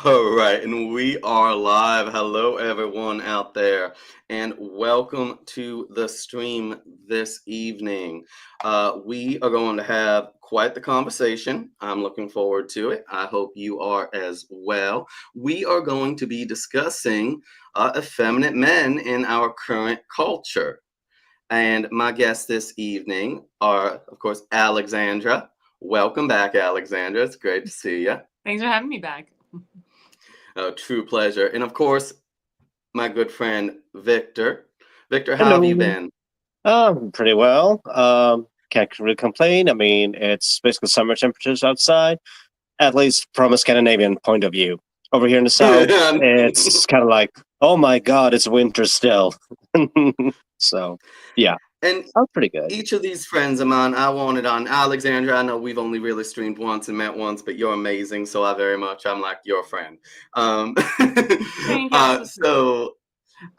All right, and we are live. Hello, everyone out there, and welcome to the stream this evening. We are going to have quite the conversation. I'm looking forward to it. I hope you are as well. We are going to be discussing effeminate men in our current culture. And my guests this evening are, of course, Alexandra. Welcome back, Alexandra. It's great to see you. Thanks for having me back. True pleasure. And of course, my good friend Victor. Victor, how have you Hello. been? Pretty well. Can't really complain. I mean, it's basically summer temperatures outside, at least from a Scandinavian point of view. Over here in the south, it's kind of like, oh my God, it's winter still. So, yeah, And I'm pretty good. each of these friends of mine, I wanted on Alexandra. I know we've only really streamed once and met once, but you're amazing. So I'm like your friend. Thank you. So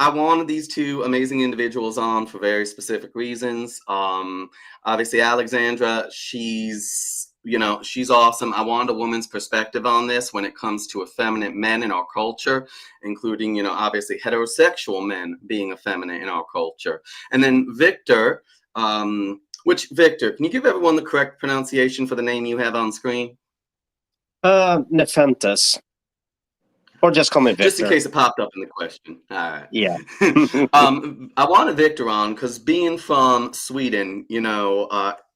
I wanted these two amazing individuals on for very specific reasons. Obviously, Alexandra, she's awesome. I wanted a woman's perspective on this when it comes to effeminate men in our culture, including, obviously heterosexual men being effeminate in our culture. And then Victor, Victor, can you give everyone the correct pronunciation for the name you have on screen? Nepenthes. Or just call me Victor. Just in case it popped up in the question. All right. Yeah. I wanted Victor on because being from Sweden,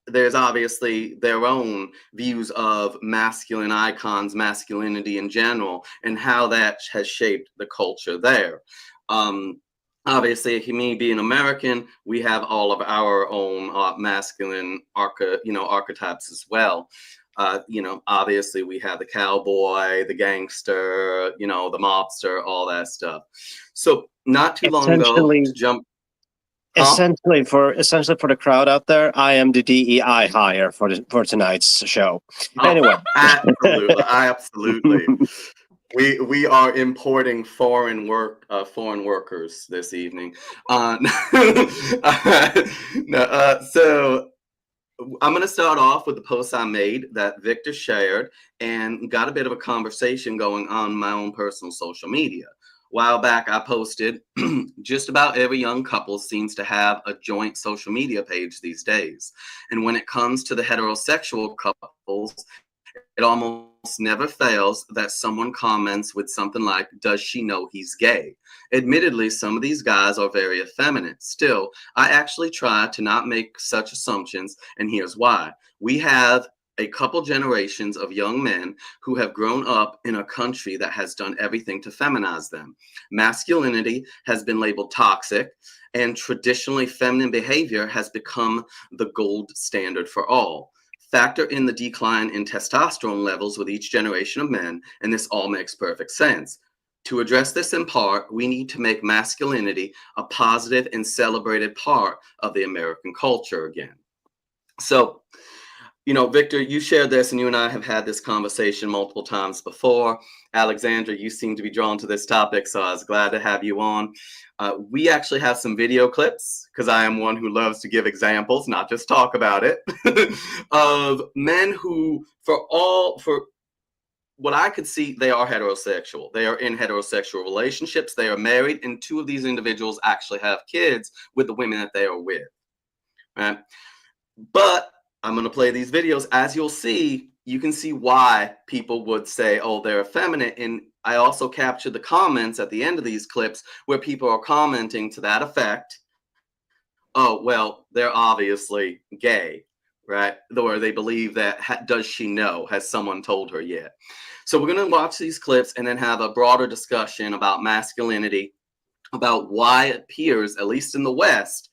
there's obviously their own views of masculine icons, masculinity in general, and how that has shaped the culture there. Obviously, me being American, we have all of our own masculine archetypes as well. Obviously we have the cowboy, the gangster, the mobster, all that stuff. So not too long ago to jump. Essentially for the crowd out there, I am the DEI hire for tonight's show. Anyway, absolutely. We are importing foreign workers this evening. So I'm going to start off with the post I made that Victor shared and got a bit of a conversation going on my own personal social media. A while back, I posted, just about every young couple seems to have a joint social media page these days. And when it comes to the heterosexual couples, it almost never fails that someone comments with something like, does she know he's gay? Admittedly, some of these guys are very effeminate. Still, I actually try to not make such assumptions, and here's why. We have a couple generations of young men who have grown up in a country that has done everything to feminize them. Masculinity has been labeled toxic, and traditionally feminine behavior has become the gold standard for all. Factor in the decline in testosterone levels with each generation of men, and this all makes perfect sense. To address this in part, we need to make masculinity a positive and celebrated part of the American culture again. So, Victor, you shared this and you and I have had this conversation multiple times before. Alexandra, you seem to be drawn to this topic, so I was glad to have you on. We actually have some video clips, because I am one who loves to give examples, not just talk about it, of men who, for what I could see, they are heterosexual. They are in heterosexual relationships. They are married, and two of these individuals actually have kids with the women that they are with. Right? But I'm going to play these videos. As you'll see, you can see why people would say, oh, they're effeminate. And I also captured the comments at the end of these clips where people are commenting to that effect. Oh, well, they're obviously gay, right? Or they believe that, does she know? Has someone told her yet? So we're going to watch these clips and then have a broader discussion about masculinity, about why it appears, at least in the West,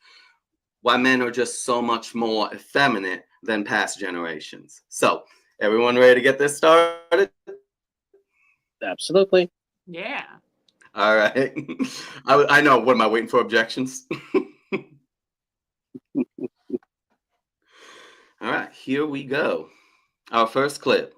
why men are just so much more effeminate than past generations. So, everyone ready to get this started? Absolutely. Yeah. All right. I know. What am I waiting for? Objections? All right, here we go. Our first clip.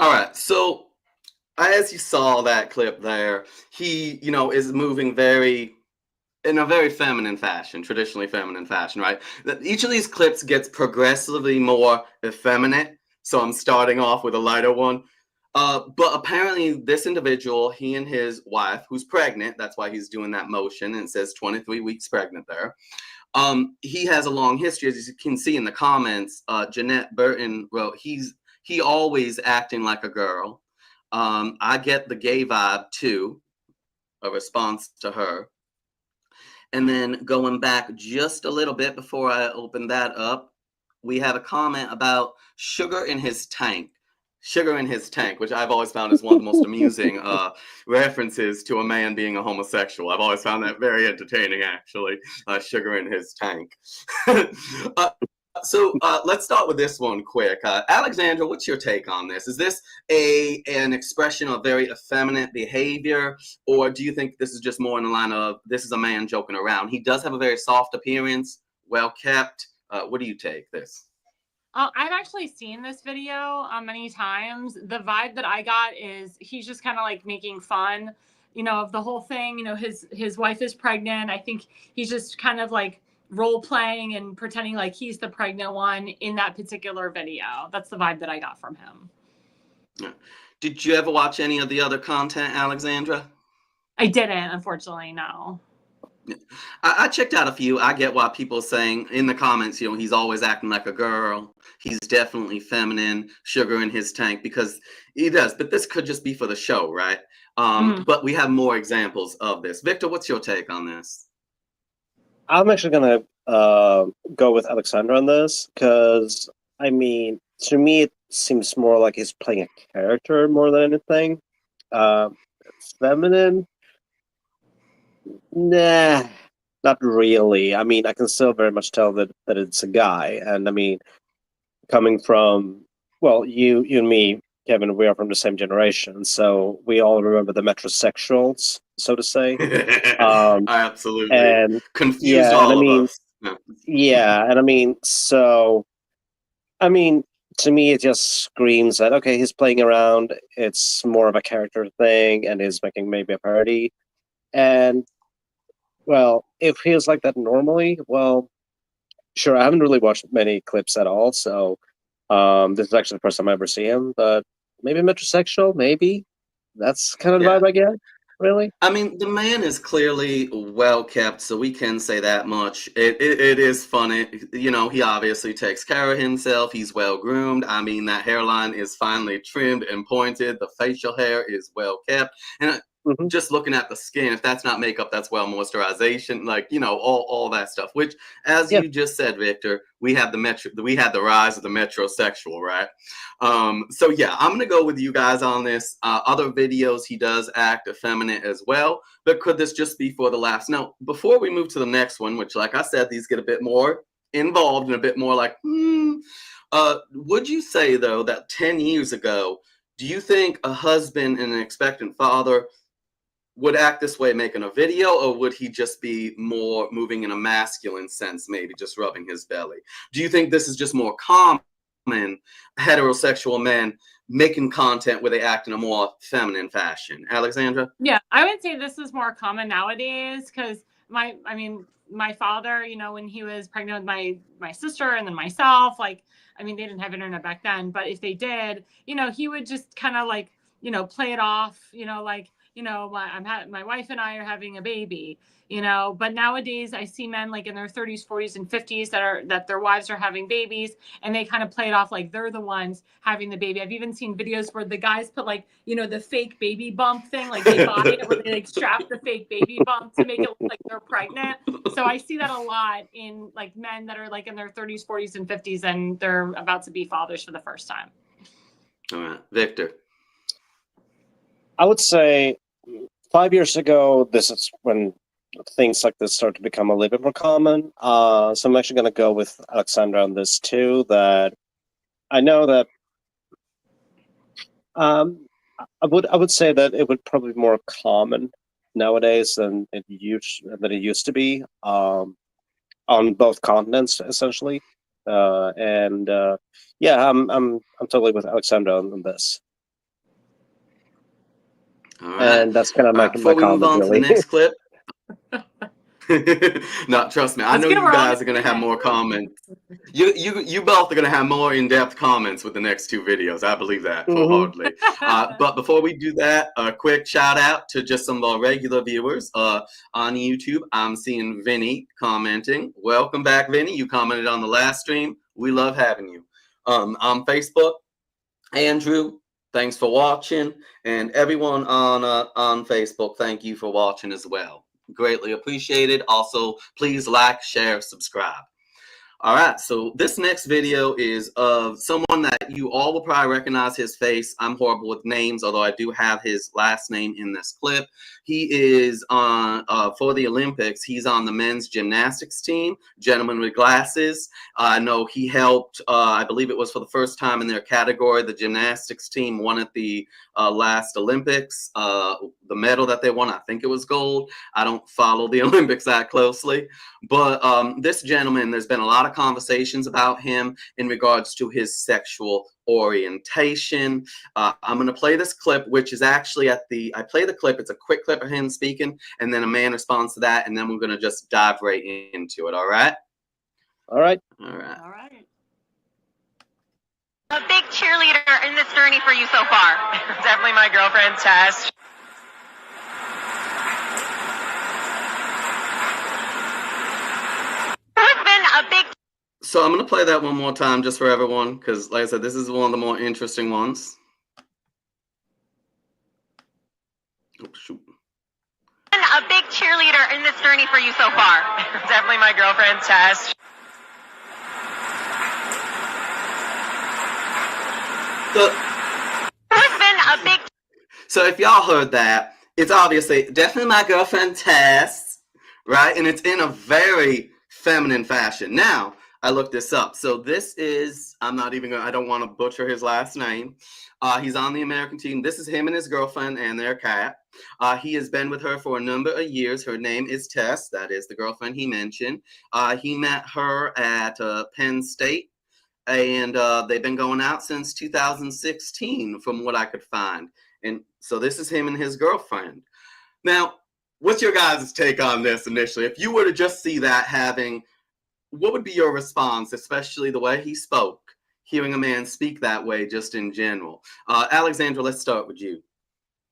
All right, so as you saw that clip there, he, is moving in a very feminine fashion, traditionally feminine fashion, right? Each of these clips gets progressively more effeminate. So I'm starting off with a lighter one. But apparently this individual, he and his wife, who's pregnant, that's why he's doing that motion, and it says 23 weeks pregnant there. He has a long history, as you can see in the comments. Jeanette Burton wrote, he always acting like a girl. I get the gay vibe too, a response to her. And then going back just a little bit before I open that up, we have a comment about sugar in his tank. Sugar in his tank, which I've always found is one of the most amusing references to a man being a homosexual. I've always found that very entertaining, actually. Sugar in his tank. So let's start with this one quick. Alexandra, what's your take on this? Is this an expression of very effeminate behavior, or do you think this is just more in the line of this is a man joking around? He does have a very soft appearance, well kept. What do you take this? I've actually seen this video many times. The vibe that I got is he's just kind of like making fun, of the whole thing. His wife is pregnant. I think he's just kind of like role playing and pretending like he's the pregnant one in that particular video. That's the vibe that I got from him. Yeah. Did you ever watch any of the other content, Alexandra? I didn't, unfortunately, no. I checked out a few. I get why people are saying in the comments, he's always acting like a girl. He's definitely feminine, sugar in his tank, because he does. But this could just be for the show, right? But we have more examples of this. Victor, what's your take on this? I'm actually going to go with Alexandra on this because, to me, it seems more like he's playing a character more than anything. Feminine? Nah, not really. I can still very much tell that it's a guy. And, coming from, well, you and me, Kevin, we are from the same generation, so we all remember the metrosexuals, so to say. Absolutely. And confused all of us. Yeah, and to me, it just screams that, okay, he's playing around. It's more of a character thing, and he's making maybe a parody. And, well, if he is like that normally, well, sure, I haven't really watched many clips at all, so this is actually the first time I ever see him, but maybe metrosexual, maybe. That's kind of the vibe I get, really. The man is clearly well kept, so we can say that much. It is funny. He obviously takes care of himself. He's well groomed. That hairline is finely trimmed and pointed. The facial hair is well kept. And just looking at the skin, if that's not makeup, that's well moisturization, all that stuff. Which, as you just said, Victor, we have the rise of the metrosexual, right? So yeah, I'm gonna go with you guys on this. Other videos, he does act effeminate as well, but could this just be for the laughs? Now, before we move to the next one, which, like I said, these get a bit more involved and a bit more like, would you say though that 10 years ago, do you think a husband and an expectant father would act this way making a video, or would he just be more moving in a masculine sense, maybe just rubbing his belly? Do you think this is just more common heterosexual men making content where they act in a more feminine fashion? Alexandra? Yeah, I would say this is more common nowadays because my father, when he was pregnant with my sister and then myself, they didn't have internet back then, but if they did, he would just kind of play it off, my wife and I are having a baby, but nowadays I see men in their 30s, 40s, and 50s that their wives are having babies, and they kind of play it off like they're the ones having the baby. I've even seen videos where the guys put the fake baby bump thing, they buy it where they strap the fake baby bump to make it look like they're pregnant. So I see that a lot in men that are in their 30s, 40s, and 50s, and they're about to be fathers for the first time. All right, Victor. I would say 5 years ago, this is when things like this start to become a little bit more common. So I'm actually going to go with Alexandra on this too. That I know that I would say that it would probably be more common nowadays than it used to be on both continents, essentially. Yeah, I'm totally with Alexandra on this. All right. And that's kind of my Before we move comment, on to the really. next clip. No, trust me. I Let's know get you around guys to are going to have it. more comments. You both are going to have more in-depth comments with the next two videos. I believe that wholeheartedly. But before we do that, a quick shout out to just some of our regular viewers on YouTube. I'm seeing Vinny commenting. Welcome back, Vinny. You commented on the last stream. We love having you. On Facebook, Andrew, thanks for watching, and everyone on Facebook, thank you for watching as well. Greatly appreciated. Also, please like, share, subscribe. All right, so this next video is of someone that you all will probably recognize his face. I'm horrible with names, although I do have his last name in this clip. He is on, for the Olympics, he's on the men's gymnastics team, gentleman with glasses. I know he helped, I believe it was for the first time in their category, the gymnastics team won at the last Olympics. The medal that they won, I think it was gold. I don't follow the Olympics that closely. But this gentleman, there's been a lot of conversations about him in regards to his sexual orientation. I'm going to play this clip, which is actually I play the clip. It's a quick clip of him speaking, and then a man responds to that, and then we're going to just dive right into it. All right? All right. All right. A big cheerleader in this journey for you so far. Definitely my girlfriend, Tess. So I'm going to play that one more time just for everyone, because like I said, this is one of the more interesting ones. Oh, shoot. A big cheerleader in this journey for you so far. Definitely my girlfriend, Tess. So if y'all heard that, it's obviously definitely my girlfriend Tess, right? And it's in a very feminine fashion. Now, I looked this up. So this is, I don't want to butcher his last name. He's on the American team. This is him and his girlfriend and their cat. He has been with her for a number of years. Her name is Tess. That is the girlfriend he mentioned. He met her at Penn State. And they've been going out since 2016, from what I could find. And so this is him and his girlfriend. Now, what's your guys' take on this initially? If you were to just see that what would be your response, especially the way he spoke, hearing a man speak that way just in general? Alexandra, let's start with you.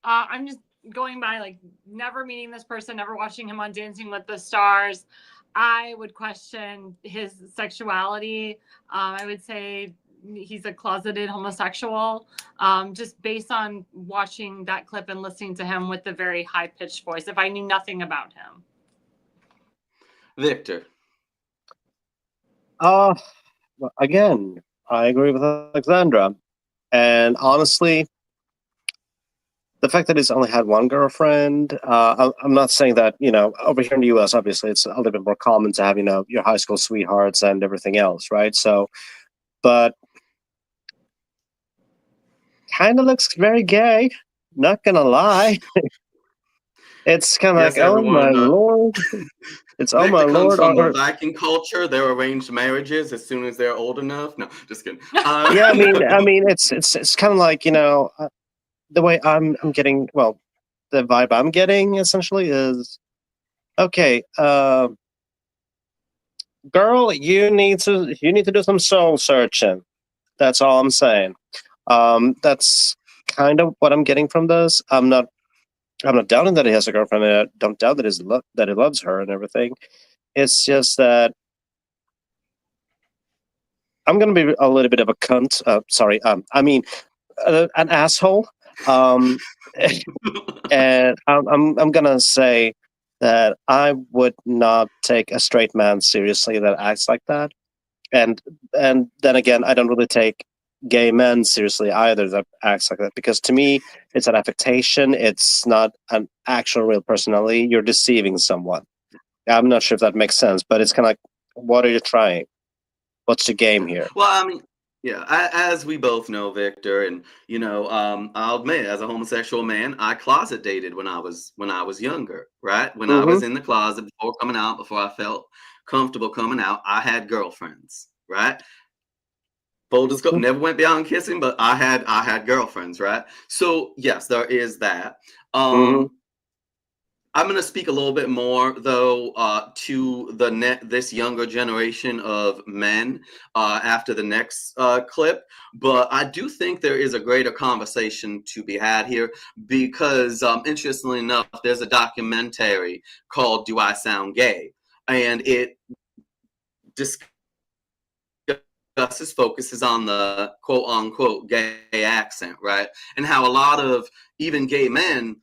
I'm just going by, like, never meeting this person, never watching him on Dancing with the Stars. I would question his sexuality. I would say he's a closeted homosexual, just based on watching that clip and listening to him with the very high-pitched voice, if I knew nothing about him. Victor. Again, I agree with Alexandra. And honestly, the fact that he's only had one girlfriend, I'm not saying that, over here in the US, obviously, it's a little bit more common to have, your high school sweethearts and everything else, right? So, but kind of looks very gay, not gonna lie. It's kind of Yes, like, oh everyone, my lord. It's oh my Victor comes lord. from the Viking culture. They're arranged marriages as soon as they're old enough. No, just kidding. Yeah, I mean, it's kind of like, the way I'm getting, well, the vibe I'm getting essentially is, okay, girl, you need to do some soul searching. That's all I'm saying. That's kind of what I'm getting from this. I'm not doubting that he has a girlfriend. I don't doubt that he loves her and everything. It's just that I'm gonna be a little bit of a cunt. Sorry, I mean, an asshole. And I'm gonna say that I would not take a straight man seriously that acts like that, and then again, I don't really take gay men seriously either that acts like that, because to me, it's an affectation. It's not an actual real personality. You're deceiving someone. I'm not sure if that makes sense, but it's kind of like, what are you trying? What's the game here? Well, I mean, yeah, as we both know, Victor, and I'll admit, as a homosexual man, I closet dated when I was younger, right? When I was in the closet before coming out, before I felt comfortable coming out, I had girlfriends, right? full disclosure, never went beyond kissing, but I had girlfriends, right? So yes, there is that. I'm going to speak a little bit more, though, to this younger generation of men after the next clip. But I do think there is a greater conversation to be had here because, interestingly enough, there's a documentary called "Do I Sound Gay?" and it focuses on the quote-unquote gay accent, right? And how a lot of even gay men,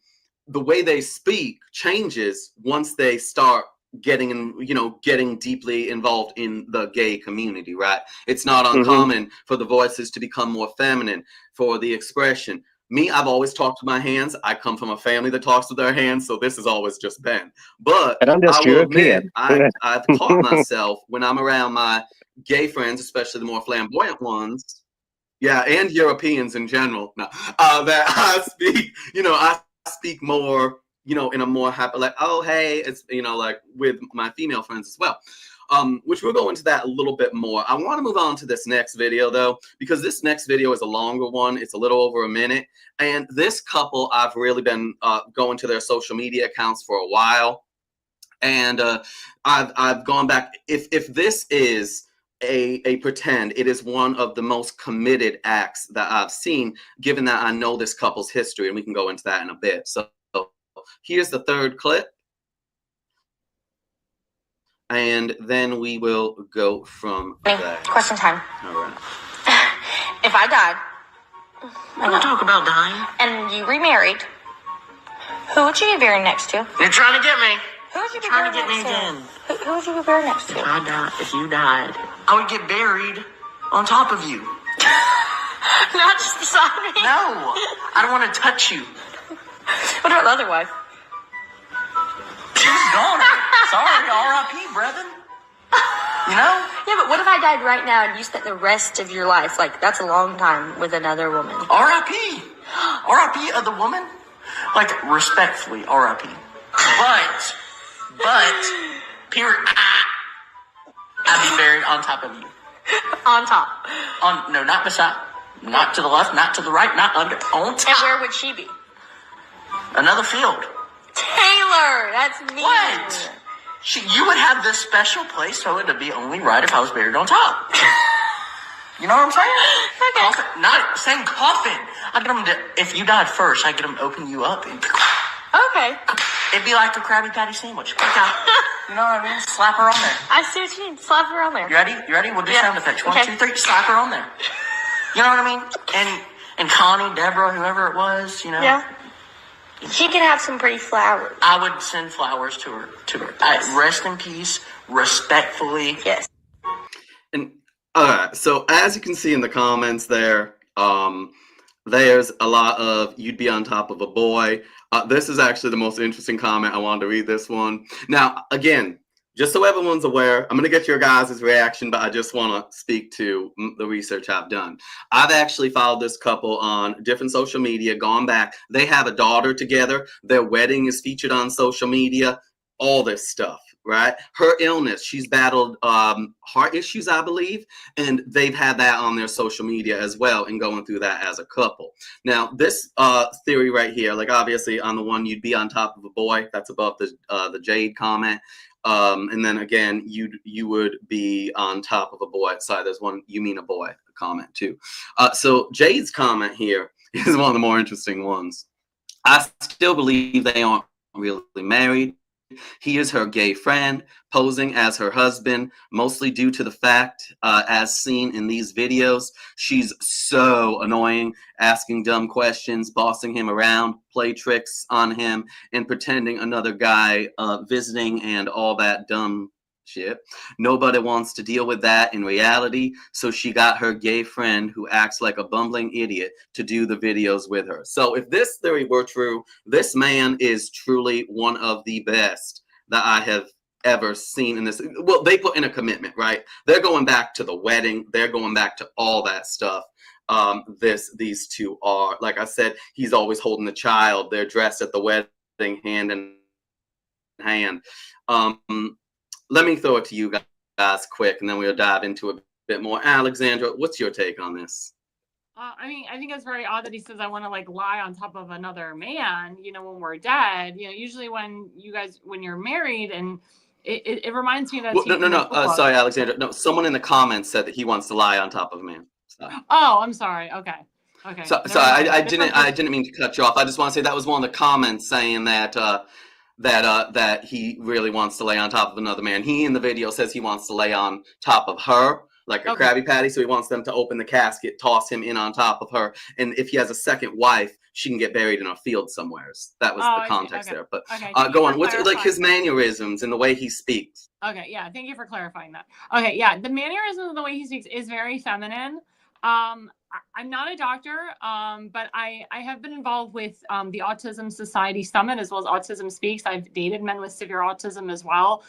the way they speak changes once they start getting deeply involved in the gay community, right? It's not uncommon for the voices to become more feminine, for the expression. Me, I've always talked with my hands. I come from a family that talks with their hands, so this has always just been. But and I'm just I will European. admit, I've caught myself when I'm around my gay friends, especially the more flamboyant ones, yeah, and Europeans in general, that I speak more, in a more happy, like, oh, hey, it's, like with my female friends as well, which we'll go into that a little bit more. I want to move on to this next video, though, because this next video is a longer one. It's a little over a minute. And this couple, I've really been going to their social media accounts for a while. And I've gone back. If this is a pretend, it is one of the most committed acts that I've seen, given that I know this couple's history, and we can go into that in a bit. So here's the third clip, and then we will go from there. Question time. All right. If I died, Don't talk about dying. and you remarried, who would you be buried next to? You're trying to get me. Who would you be Trying buried to get me next again. to? Who would you be buried next to? If you died, I would get buried on top of you. Not just beside me. No, I don't want to touch you. What about the other wife? She's gone. Sorry, R.I.P., brethren. You know? Yeah, but what if I died right now and you spent the rest of your life, like, that's a long time, with another woman? R.I.P. R.I.P. of the woman? Like, respectfully, R.I.P. But, period. I'd be buried on top of you. On top. No, not beside. Not to the left, not to the right, not under. On top. And where would she be? Another field. Taylor! That's me. What? You would have this special place, so it would be only right if I was buried on top. You know what I'm saying? Okay. Coffin, not saying coffin. I get them to, if you died first, I get them to open you up and Okay. it'd be like a Krabby Patty sandwich. You know what I mean? Slap her on there. I see what you mean. Slap her on there. You ready? You ready? We'll do sound effects. One, Okay. 2, 3. Slap her on there. You know what I mean? And Connie, Deborah, whoever it was, Yeah. She could have some pretty flowers. I would send flowers to her. Rest in peace, respectfully. Yes. And all right, so as you can see in the comments there, there's a lot of "you'd be on top of a boy." This is actually the most interesting comment. I wanted to read this one. Now, again, just so everyone's aware, I'm going to get your guys' reaction, but I just want to speak to the research I've done. I've actually followed this couple on different social media, gone back. They have a daughter together. Their wedding is featured on social media, all this stuff, right? Her illness, she's battled heart issues, I believe, and they've had that on their social media as well and going through that as a couple. Now, this theory right here, like obviously on the one, you'd be on top of a boy, that's above the Jade comment. And then again, you would be on top of a boy. Sorry, there's one, you mean a boy comment too. So Jade's comment here is one of the more interesting ones. I still believe they aren't really married. He is her gay friend, posing as her husband, mostly due to the fact, as seen in these videos, she's so annoying, asking dumb questions, bossing him around, play tricks on him, and pretending another guy visiting and all that dumb shit. Nobody wants to deal with that in reality, so she got her gay friend who acts like a bumbling idiot to do the videos with her. So if this theory were true, this man is truly one of the best that I have ever seen in this. Well, they put in a commitment, right? They're going back to the wedding. They're going back to all that stuff. These two are, like I said, he's always holding the child. They're dressed at the wedding hand in hand. Let me throw it to you guys quick, and then we'll dive into a bit more. Alexandra, what's your take on this? I mean, I think it's very odd that he says I want to like lie on top of another man, you know, when we're dead. You know, usually when you're married, and it reminds me of that. Well, scene from the book. sorry, Alexandra. No, someone in the comments said that he wants to lie on top of a man. So. Oh, I'm sorry. Okay. So I didn't mean to cut you off. I just want to say that was one of the comments saying that that he really wants to lay on top of another man. He in the video says he wants to lay on top of her like a Krabby Patty. So he wants them to open the casket, toss him in on top of her, and if he has a second wife, she can get buried in a field somewhere. That was the context there. But go on. What's like his mannerisms and the way he speaks? Okay, yeah. Thank you for clarifying that. Okay, yeah. The mannerisms and the way he speaks is very feminine. I'm not a doctor, but I have been involved with the Autism Society Summit as well as Autism Speaks. I've dated men with severe autism as well.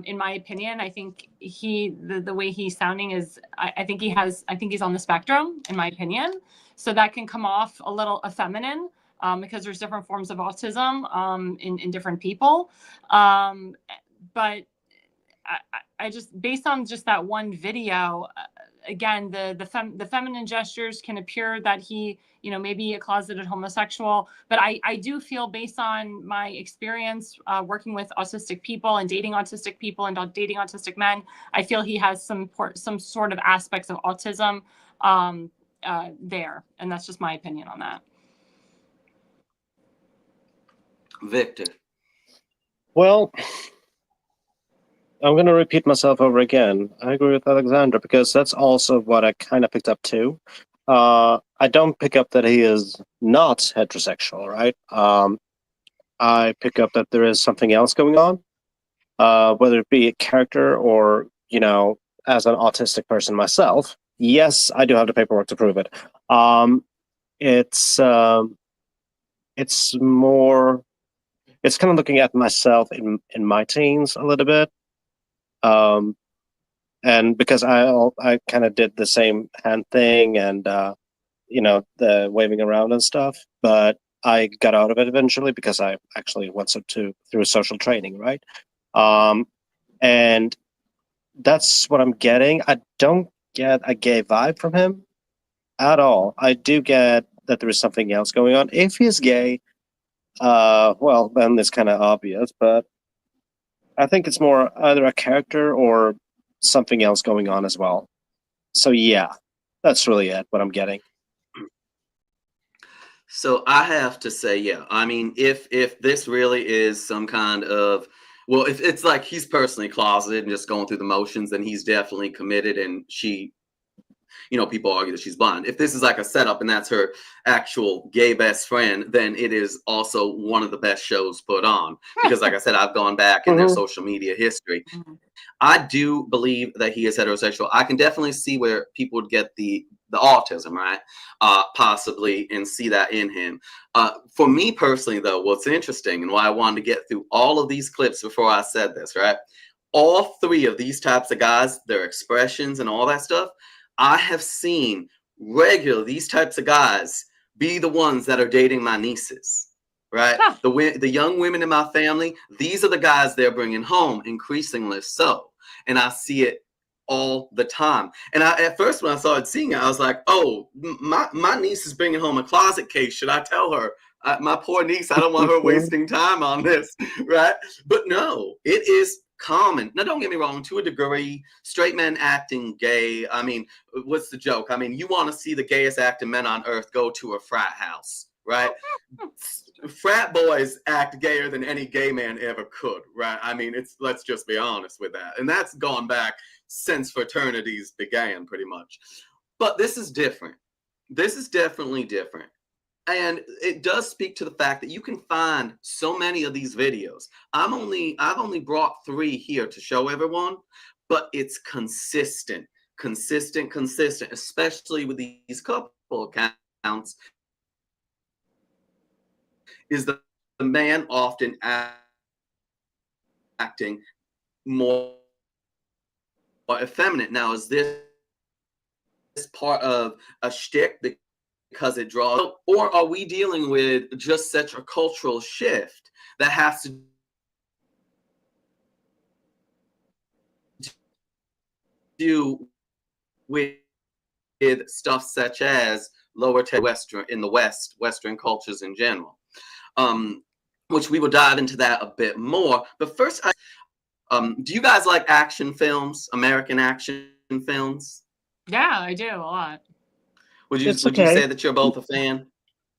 In my opinion, I think the way he's sounding is, I think he's on the spectrum, in my opinion. So that can come off a little effeminate because there's different forms of autism in different people. But I just, based on just that one video, again, the feminine gestures can appear that he, you know, maybe a closeted homosexual, but I do feel, based on my experience working with autistic people and dating autistic people and dating autistic men, I feel he has some sort of aspects of autism there, and that's just my opinion on that. Victor. Well, I'm going to repeat myself over again. I agree with Alexandra, because that's also what I kind of picked up too. I don't pick up that he is not heterosexual, right? I pick up that there is something else going on, whether it be a character or, you know, as an autistic person myself. Yes, I do have the paperwork to prove it. It's more, it's kind of looking at myself in my teens a little bit. And because I kind of did the same hand thing and, you know, the waving around and stuff, but I got out of it eventually because I actually went through social training, right? And that's what I'm getting. I don't get a gay vibe from him at all. I do get that there is something else going on. If he's gay, well, then it's kind of obvious, but I think it's more either a character or something else going on as well. So yeah, that's really what I'm getting. So I have to say, yeah, I mean, if this really is some kind of, well, if it's like he's personally closeted and just going through the motions, then he's definitely committed, and she, you know, people argue that she's blind. If this is like a setup and that's her actual gay best friend, then it is also one of the best shows put on. Because like I said, I've gone back in their social media history. I do believe that he is heterosexual. I can definitely see where people would get the autism, right? Possibly, and see that in him. For me personally, though, what's interesting and why I wanted to get through all of these clips before I said this, right? All three of these types of guys, their expressions and all that stuff, I have seen regularly these types of guys be the ones that are dating my nieces, right? Huh. The young women in my family, these are the guys they're bringing home, increasingly so. And I see it all the time. And at first when I started seeing it, I was like, oh, my niece is bringing home a closet case. Should I tell her? My poor niece, I don't want her wasting time on this, right? But no, it is common. Now, don't get me wrong, to a degree, straight men acting gay. I mean, what's the joke? I mean, you want to see the gayest acting men on earth go to a frat house, right? Frat boys act gayer than any gay man ever could, right? I mean, let's just be honest with that. And that's gone back since fraternities began, pretty much. But this is different. This is definitely different. And it does speak to the fact that you can find so many of these videos. I've only brought 3 here to show everyone, but it's consistent, especially with these couple accounts, is the man often acting more effeminate. Now, is this part of a shtick because it draws, or are we dealing with just such a cultural shift that has to do with stuff such as Western in the Western cultures in general, which we will dive into that a bit more. But first, do you guys like action films, American action films? Yeah, I do a lot. Would you okay. say that you're both a fan?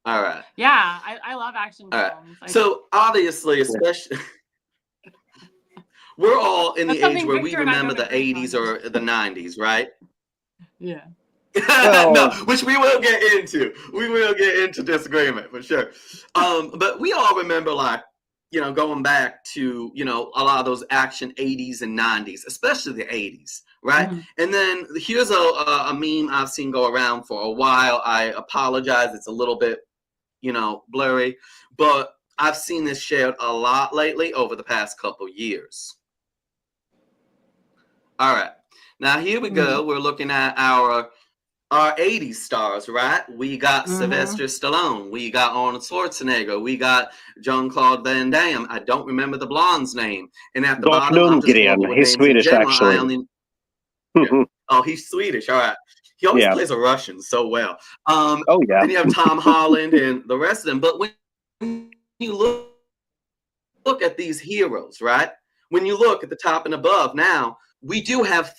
All right. Yeah, I love action All right. films. So obviously, especially we're all in That's the age something where we Victor and I remember don't the agree 80s on. or the 90s, right? Yeah. Well- No, which we will get into. We will get into disagreement for sure. But we all remember, like, you know, going back to, you know, a lot of those action 80s and 90s, especially the 80s, right? Mhm. And then here's a meme I've seen go around for a while. I apologize, it's a little bit, you know, blurry, but I've seen this shared a lot lately over the past couple years. All right, now here we go. We're looking at our 80s stars, right? We got Sylvester Stallone, we got Arnold Schwarzenegger, we got Jean-Claude Van Damme. I don't remember the blonde's name. And at the Dolph bottom, I'm just Lundgren. horrible with He's names Swedish, in general. actually. I only yeah. Oh, he's Swedish. All right. He always Yeah. plays a Russian so well. Oh yeah. Then you have Tom Holland and the rest of them. But when you look at these heroes, right? When you look at the top and above, now we do have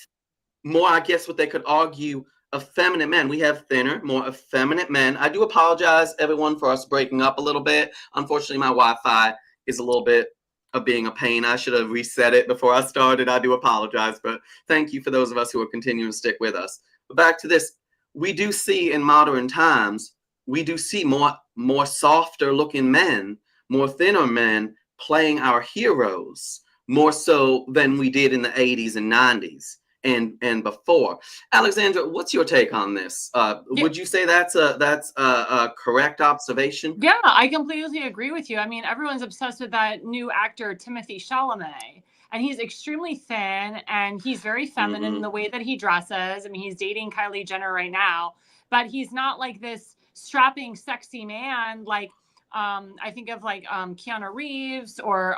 more, I guess, what they could argue, effeminate men. We have thinner, more effeminate men. I do apologize, everyone, for us breaking up a little bit. Unfortunately, my Wi-Fi is a little bit of being a pain. I should have reset it before I started. I do apologize, but thank you for those of us who are continuing to stick with us. But back to this, we do see in modern times, we do see more softer looking men, more thinner men playing our heroes, more so than we did in the 80s and 90s and before. Alexandra, what's your take on this? Would you say that's a correct observation? Yeah, I completely agree with you. I mean, everyone's obsessed with that new actor, Timothy Chalamet. And he's extremely thin and he's very feminine in the way that he dresses. I mean, he's dating Kylie Jenner right now, but he's not like this strapping, sexy man like I think of like Keanu Reeves or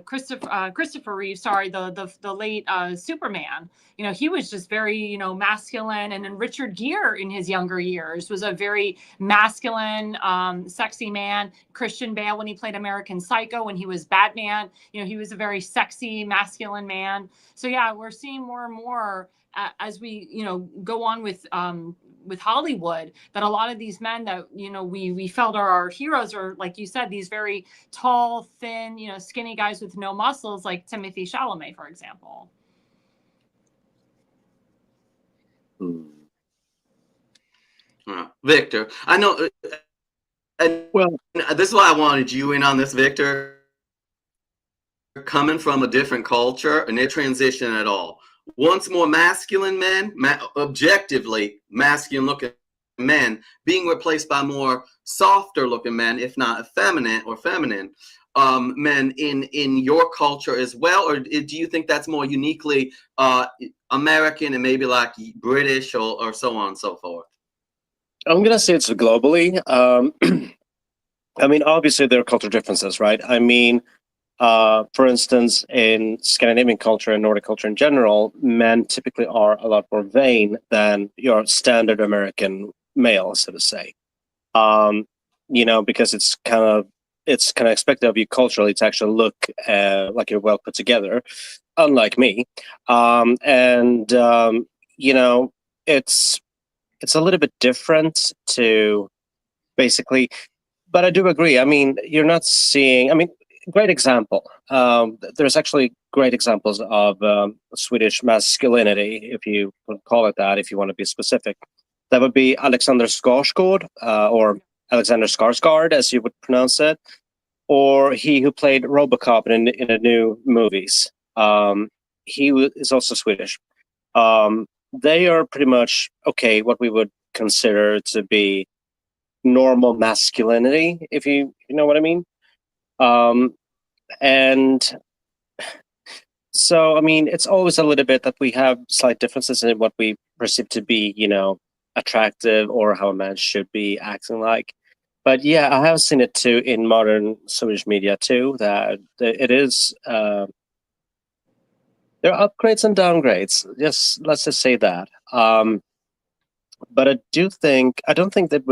Christopher Reeve, sorry, the late Superman. You know, he was just very, you know, masculine. And then Richard Gere in his younger years was a very masculine, sexy man. Christian Bale, when he played American Psycho, when he was Batman, you know, he was a very sexy, masculine man. So yeah, we're seeing more and more as we, you know, go on with Hollywood, that a lot of these men that, you know, we felt are our heroes are, like you said, these very tall, thin, you know, skinny guys with no muscles, like Timothy Chalamet, for example. Victor, I know, and Well, this is why I wanted you in on this, Victor. Coming from a different culture and their transition at all. Once more masculine men, objectively masculine looking men, being replaced by more softer looking men, if not effeminate or feminine men in your culture as well? Or do you think that's more uniquely American and maybe like British or so on and so forth? I'm gonna say it's globally. I mean, obviously there are cultural differences, right? I mean, for instance, in Scandinavian culture and Nordic culture in general, men typically are a lot more vain than your standard American male, so to say. You know, because it's kind of expected of you culturally to actually look like you're well put together, unlike me. You know, it's a little bit different to basically, but I do agree. I mean, you're not seeing, I mean, great example. There's actually great examples of Swedish masculinity, if you would call it that, if you want to be specific. That would be Alexander Skarsgård, or Alexander Skarsgård, as you would pronounce it, or he who played Robocop in the new movies. He is also Swedish. They are pretty much, okay, what we would consider to be normal masculinity, if you know what I mean. And so, I mean, it's always a little bit that we have slight differences in what we perceive to be, you know, attractive or how a man should be acting like. But yeah, I have seen it too in modern Swedish media too, that it is there are upgrades and downgrades. Let's just say that. But I don't think that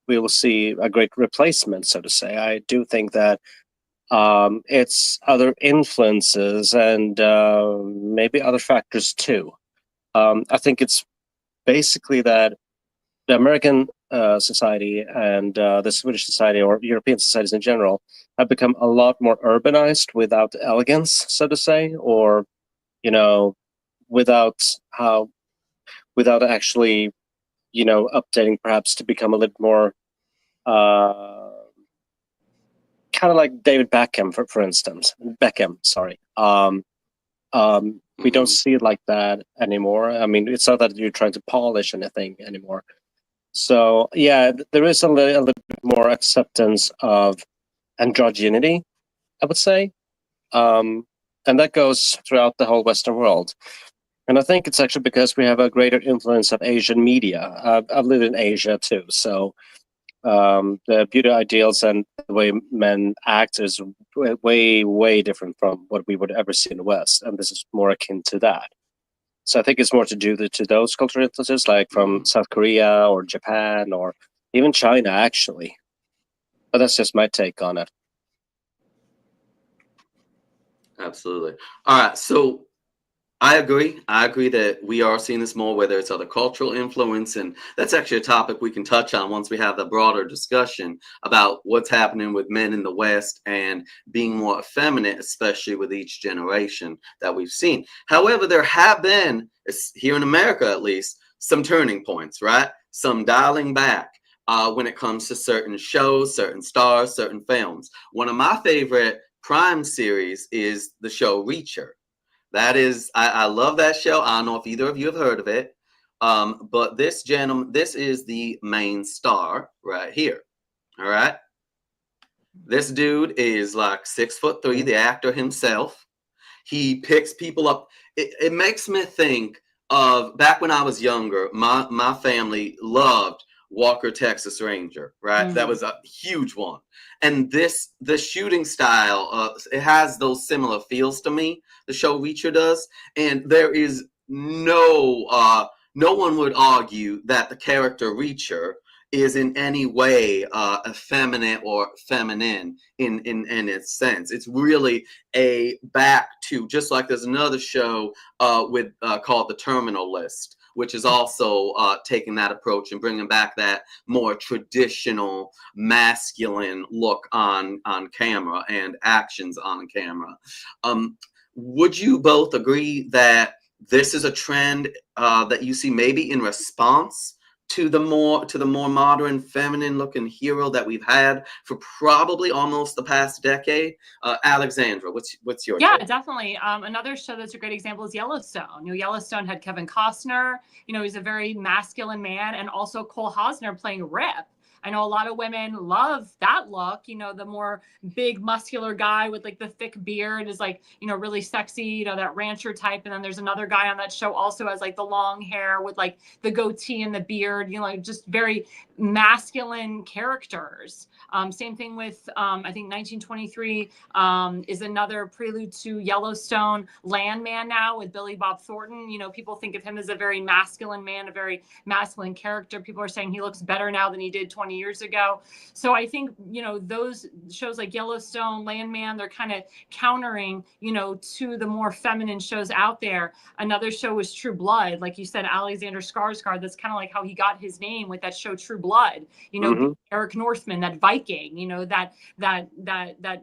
we will see a great replacement, so to say. I do think that it's other influences and maybe other factors too. I think it's basically that the American society and the Swedish society or European societies in general have become a lot more urbanized without elegance, so to say, or without actually updating, perhaps, to become a little more kind of like David Beckham, for instance. Beckham, sorry. We don't see it like that anymore. I mean, it's not that you're trying to polish anything anymore. So yeah, there is a little bit more acceptance of androgyny, I would say, and that goes throughout the whole Western world. And I think it's actually because we have a greater influence of Asian media. I've lived in Asia too, so the beauty ideals and the way men act is way, way different from what we would ever see in the West, and this is more akin to that. So I think it's more to do to those cultural influences, like from South Korea or Japan or even China, actually. But that's just my take on it. Absolutely. All right. So I agree. I agree that we are seeing this more, whether it's other cultural influence. And that's actually a topic we can touch on once we have the broader discussion about what's happening with men in the West and being more effeminate, especially with each generation that we've seen. However, there have been, here in America at least, some turning points, right? Some dialing back when it comes to certain shows, certain stars, certain films. One of my favorite Prime series is the show Reacher. That is, I love that show. I don't know if either of you have heard of it, but this gentleman, this is the main star right here. All right, this dude is like 6'3", the actor himself. He picks people up. It makes me think of back when I was younger. My family loved Walker, Texas Ranger, right? That was a huge one. And the shooting style, it has those similar feels to me, the show Reacher does. And there is no one would argue that the character Reacher is in any way effeminate or feminine in its sense. It's really a back to, just like there's another show called The Terminal List, which is also taking that approach and bringing back that more traditional masculine look on camera and actions on camera. Would you both agree that this is a trend that you see maybe in response to the more modern, feminine-looking hero that we've had for probably almost the past decade? Alexandra, what's your take? Definitely. Another show that's a great example is Yellowstone. Yellowstone had Kevin Costner. He's a very masculine man, and also Cole Hausner playing Rip. I know a lot of women love that look, the more big muscular guy with like the thick beard is like, really sexy, that rancher type. And then there's another guy on that show also has like the long hair with like the goatee and the beard, just very masculine characters. Same thing with, I think 1923 is another prelude to Yellowstone. Landman now with Billy Bob Thornton. People think of him as a very masculine man, a very masculine character. People are saying he looks better now than he did 20 years ago. So I think, those shows like Yellowstone, Landman, they're kind of countering, to the more feminine shows out there. Another show was True Blood. Like you said, Alexander Skarsgård, that's kind of like how he got his name with that show True Blood. Eric Northman, that Viking, that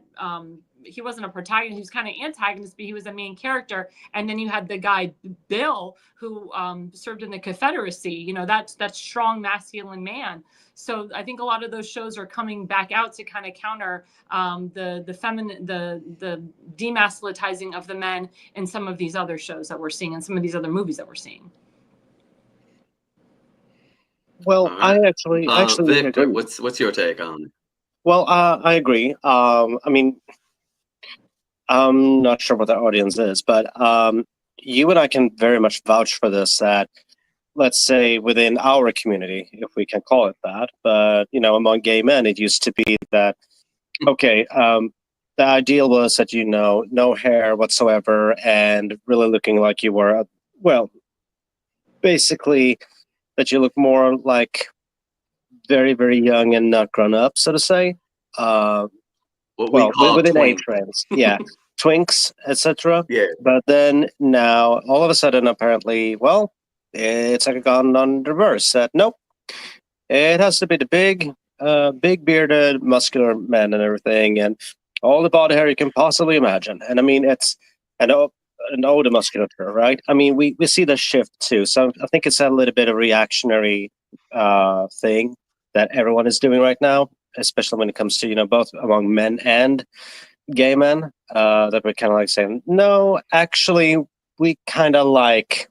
he wasn't a protagonist, he was kind of antagonist, but he was a main character. And then you had the guy Bill, who served in the Confederacy, that strong masculine man. So I think a lot of those shows are coming back out to kind of counter the feminine, the demasculizing of the men in some of these other shows that we're seeing and some of these other movies that we're seeing. Well, I actually Victor, agree. what's your take on it? Well, I agree. I mean, I'm not sure what the audience is, but you and I can very much vouch for this, that, let's say, within our community, if we can call it that, but, among gay men, it used to be that, okay, the ideal was that, no hair whatsoever and really looking like you were, well, basically that you look more like very, very young and not grown up, so to say. What we call within twink. age range, yeah, twinks, etc. Yeah. But then now, all of a sudden, apparently, well, it's like gone on reverse. That nope, it has to be the big bearded, muscular man and everything, and all the body hair you can possibly imagine. And I mean, it's an older musculature, right? I mean, we see the shift too. So I think it's a little bit of reactionary thing that everyone is doing right now, especially when it comes to, both among men and gay men, that we're kind of like saying, no, actually, we kind of like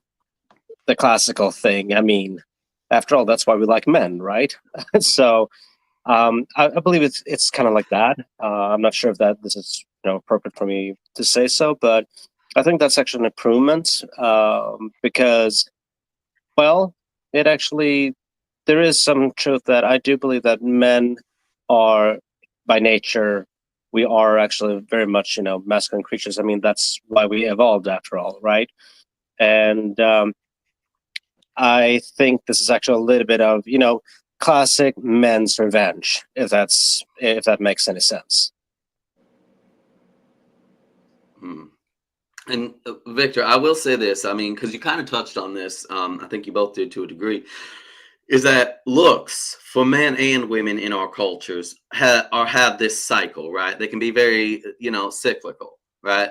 the classical thing. I mean, after all, that's why we like men, right? So I believe it's kind of like that. I'm not sure if this is appropriate for me to say so, but I think that's actually an improvement, because, well, it actually, there is some truth that I do believe that men are, by nature, we are actually very much, masculine creatures. I mean, that's why we evolved after all, right? And I think this is actually a little bit of, classic men's revenge, if that makes any sense. And Victor, I will say this. I mean, because you kind of touched on this, I think you both did to a degree, is that looks for men and women in our cultures have this cycle, right? They can be very, cyclical, right?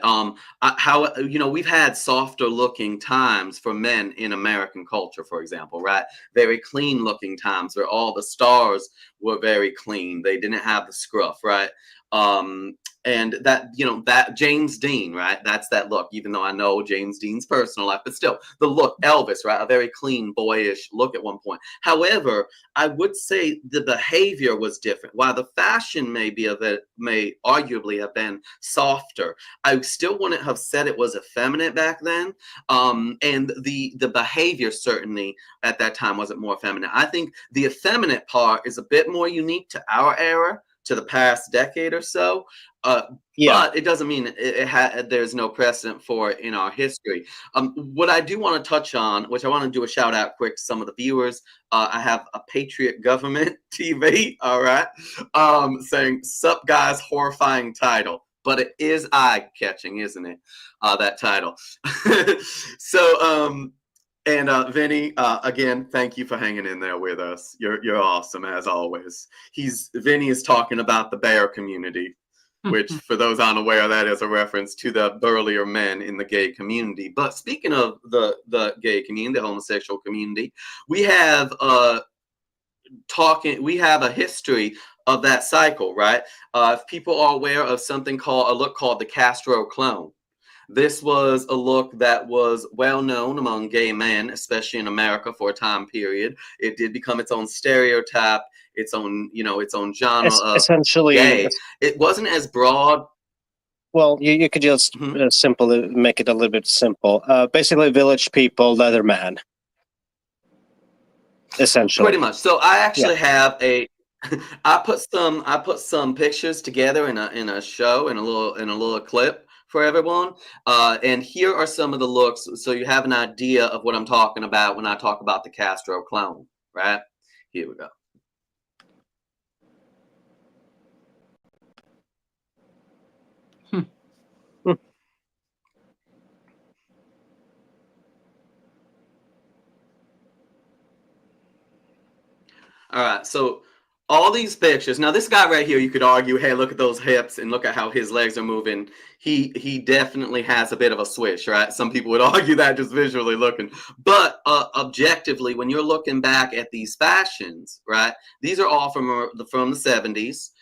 We've had softer looking times for men in American culture, for example, right? Very clean looking times where all the stars were very clean. They didn't have the scruff, right? And that, that James Dean, right? That's that look, even though I know James Dean's personal life, but still the look, Elvis, right? A very clean, boyish look at one point. However, I would say the behavior was different. While the fashion may arguably have been softer, I still wouldn't have said it was effeminate back then. And the behavior certainly at that time wasn't more feminine. I think the effeminate part is a bit more unique to our era, to the past decade or so. But it doesn't mean there's no precedent for it in our history. What I do want to touch on, which I want to do a shout out quick to some of the viewers. I have a Patriot Government TV, all right, saying, "Sup guys, horrifying title." But it is eye-catching, isn't it? That title. So, and Vinny, again, thank you for hanging in there with us. You're awesome as always. Vinny is talking about the bear community, which, for those unaware, that is a reference to the burlier men in the gay community. But speaking of the gay community, the homosexual community, we have a history of that cycle, right? If people are aware of a look called the Castro Clone. This was a look that was well known among gay men, especially in America for a time period. It did become its own stereotype, its own genre of essentially gay. It wasn't as broad. Well, you could just simply make it a little bit simple. Basically, village people, leather man. Essentially, pretty much. So I actually have I put some pictures together in a show, in a little clip for everyone. And here are some of the looks, so you have an idea of what I'm talking about when I talk about the Castro Clone, right? Here we go. All right, so all these pictures. Now, this guy right here, you could argue, hey, look at those hips and look at how his legs are moving. He definitely has a bit of a swish, right? Some people would argue that just visually looking. But objectively, when you're looking back at these fashions, right, these are all from the 70s.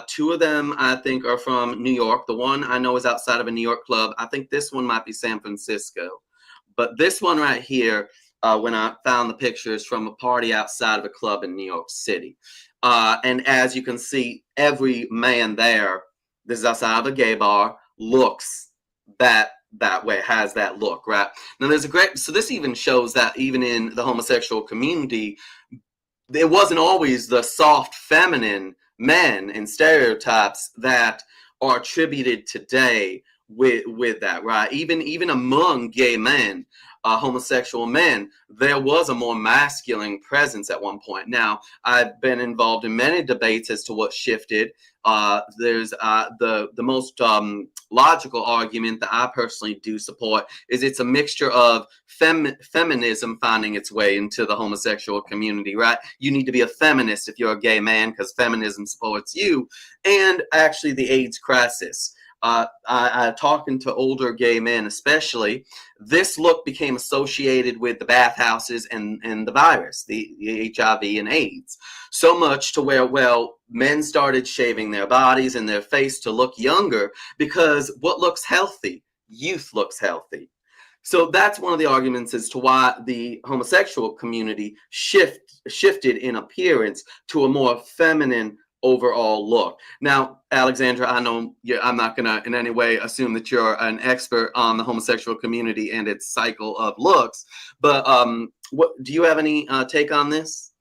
Two of them, I think, are from New York. The one I know is outside of a New York club. I think this one might be San Francisco. But this one right here, when I found the pictures, from a party outside of a club in New York City. And as you can see, every man there, this is outside of a gay bar, looks that way, has that look, right? Now so this even shows that even in the homosexual community, it wasn't always the soft feminine men and stereotypes that are attributed today with that, right? Even among gay men, homosexual men, there was a more masculine presence at one point. Now, I've been involved in many debates as to what shifted. There's the most logical argument that I personally do support is it's a mixture of feminism finding its way into the homosexual community, right? You need to be a feminist if you're a gay man because feminism supports you, and actually the AIDS crisis. I talking to older gay men, especially, this look became associated with the bathhouses and the virus, the HIV and AIDS, so much to where, well, men started shaving their bodies and their face to look younger because what looks healthy? Youth looks healthy. So that's one of the arguments as to why the homosexual community shifted in appearance to a more feminine overall look. Now, Alexandra, I know I'm not going to in any way assume that you're an expert on the homosexual community and its cycle of looks, but what do you have any take on this?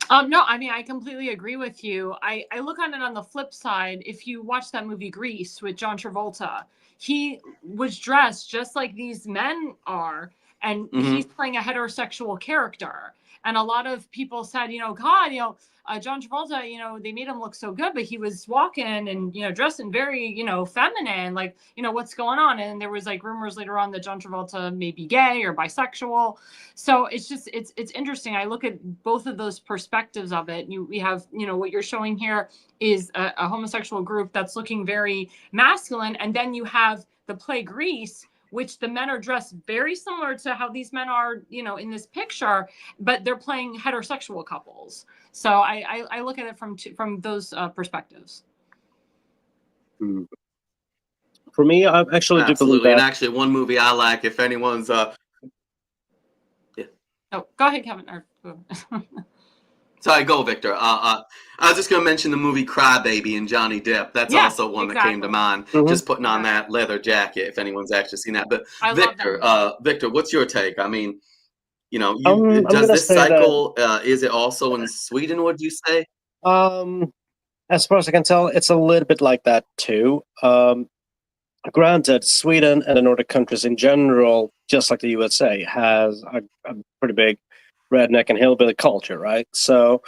No, I mean, I completely agree with you. I look on it on the flip side. If you watch that movie Grease with John Travolta, he was dressed just like these men are, and he's playing a heterosexual character. And a lot of people said, God, John Travolta, they made him look so good, but he was walking and, dressing very, feminine, like, what's going on? And there was like rumors later on that John Travolta may be gay or bisexual. So it's just, it's interesting. I look at both of those perspectives of it. We have, what you're showing here is a homosexual group that's looking very masculine. And then you have the play Grease, which the men are dressed very similar to how these men are, in this picture, but they're playing heterosexual couples. So I look at it from those perspectives. For me, I actually do believe that. And actually, one movie I like, if anyone's Oh, go ahead, Kevin. Sorry, go, Victor. I was just going to mention the movie Cry Baby and Johnny Depp. That's also one that came to mind. Just putting on that leather jacket, if anyone's actually seen that. But Victor, what's your take? I mean, does this cycle, is it also in Sweden, would you say? As far as I can tell, it's a little bit like that too. Granted, Sweden and the Nordic countries in general, just like the USA, has a pretty big redneck and hillbilly culture, right? So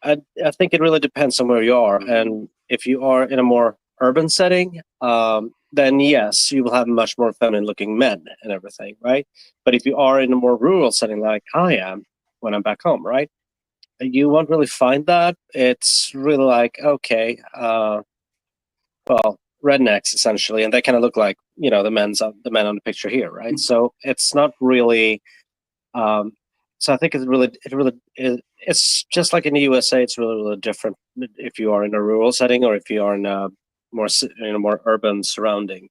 I think it really depends on where you are. And if you are in a more urban setting, then yes, you will have much more feminine looking men and everything, right? But if you are in a more rural setting like I am when I'm back home, right? You won't really find that. It's really like, okay, well, rednecks essentially, and they kind of look like, the men on the picture here, right? So it's not really so I think it's just like in the USA. It's really different if you are in a rural setting or if you are in a more urban surrounding.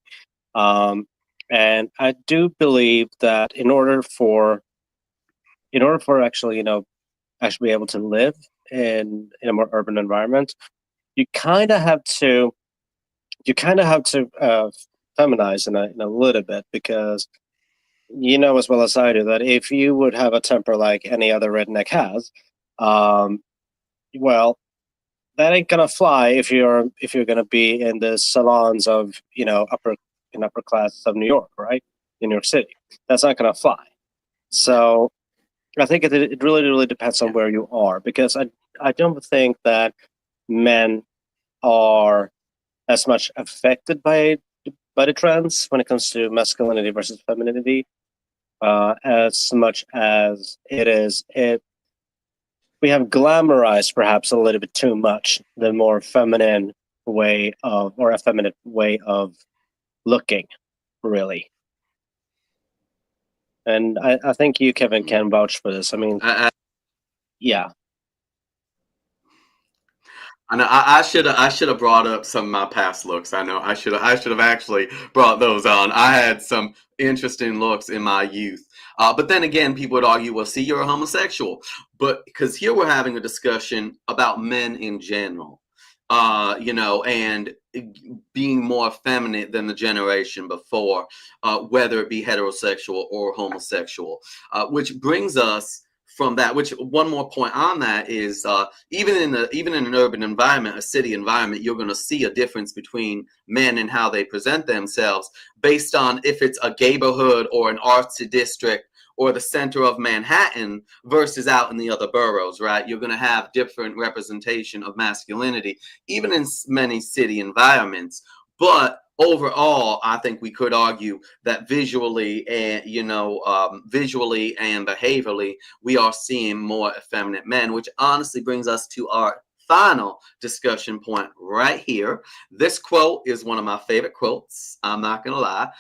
And I do believe that in order for actually be able to live in a more urban environment, you kind of have to feminize in a little bit, because as well as I do that if you would have a temper like any other redneck has, well, that ain't gonna fly if you're gonna be in the salons of upper class of New York, right? In New York City, that's not gonna fly. So I think it really depends on where you are, because I don't think that men are as much affected by the trends when it comes to masculinity versus femininity, as much as we have glamorized perhaps a little bit too much the more feminine way of, or effeminate way of looking, really. And I think you, Kevin, can vouch for this. I mean, yeah. I know I should have brought up some of my past looks. I know I should have actually brought those on. I had some interesting looks in my youth. But then again, people would argue, well, see, you're a homosexual. But because here we're having a discussion about men in general, and being more effeminate than the generation before, whether it be heterosexual or homosexual, which brings us from that. Which, one more point on that is, even in an urban environment, a city environment, you're going to see a difference between men and how they present themselves based on if it's a neighborhood or an artsy district or the center of Manhattan versus out in the other boroughs, right? You're going to have different representation of masculinity, even in many city environments. But overall, I think we could argue that visually and, visually and behaviorally, we are seeing more effeminate men, which honestly brings us to our final discussion point right here. This quote is one of my favorite quotes. I'm not going to lie.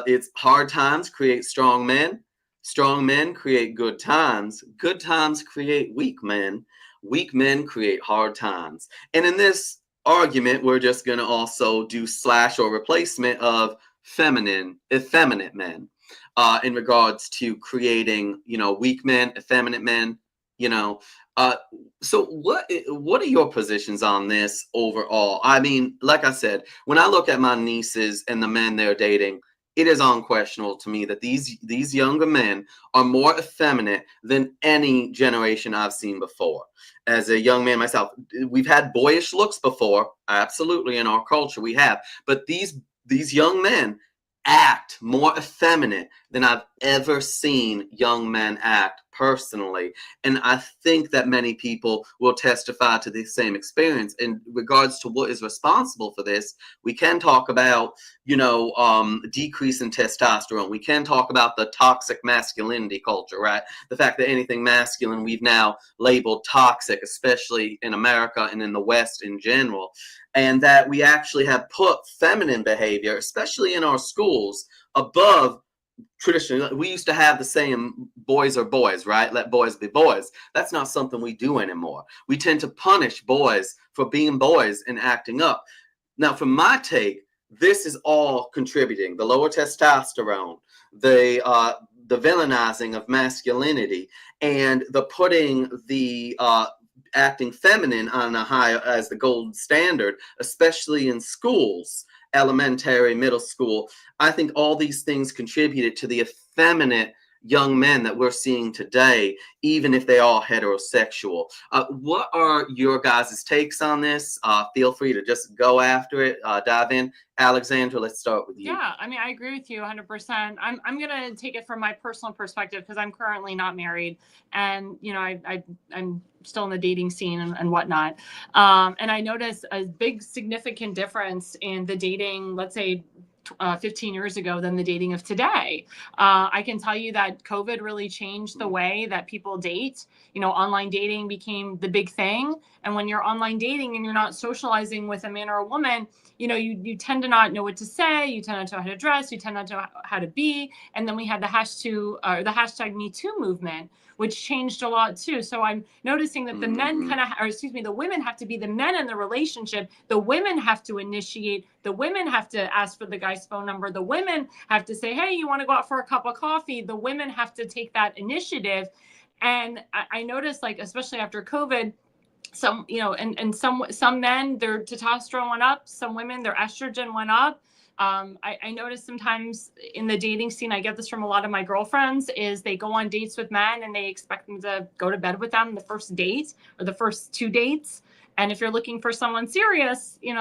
It's hard times create strong men. Strong men create good times. Good times create weak men. Weak men create hard times. And in this argument, we're just going to also do slash or replacement of effeminate men in regards to creating, weak men, effeminate men, So what are your positions on this overall? I mean, like I said, when I look at my nieces and the men they're dating, it is unquestionable to me that these younger men are more effeminate than any generation I've seen before. As a young man myself, we've had boyish looks before, absolutely, in our culture we have, but these young men act more effeminate than I've ever seen young men act personally. And I think that many people will testify to the same experience. In regards to what is responsible for this, we can talk about, decrease in testosterone. We can talk about the toxic masculinity culture, right? The fact that anything masculine we've now labeled toxic, especially in America and in the West in general. And that we actually have put feminine behavior, especially in our schools, above traditionally. We used to have the saying, boys are boys, right? Let boys be boys. That's not something we do anymore. We tend to punish boys for being boys and acting up. Now, from my take, this is all contributing. The lower testosterone, the villainizing of masculinity, and the putting the acting feminine on a high as the gold standard, especially in schools, elementary, middle school. I think all these things contributed to the effeminate young men that we're seeing today, even if they are heterosexual. What are your guys' takes on this? Feel free to just go after it, dive in. Alexandra, let's start with you. Yeah, I mean, I agree with you 100%. I'm going to take it from my personal perspective because I'm currently not married, and I'm still in the dating scene and whatnot. And I noticed a big significant difference in the dating, let's say 15 years ago, than the dating of today. I can tell you that COVID really changed the way that people date. Online dating became the big thing. And when you're online dating and you're not socializing with a man or a woman, you tend to not know what to say. You tend not to know how to dress. You tend not to know how to be. And then we had the hashtag Me Too movement, which changed a lot too. So I'm noticing that the men the women have to be the men in the relationship. The women have to initiate. The women have to ask for the guy's phone number. The women have to say, hey, you want to go out for a cup of coffee? The women have to take that initiative. And I noticed, like, especially after COVID, some men, their testosterone went up. Some women, their estrogen went up. I noticed sometimes in the dating scene, I get this from a lot of my girlfriends, is they go on dates with men and they expect them to go to bed with them the first date or the first 2 dates. And if you're looking for someone serious, you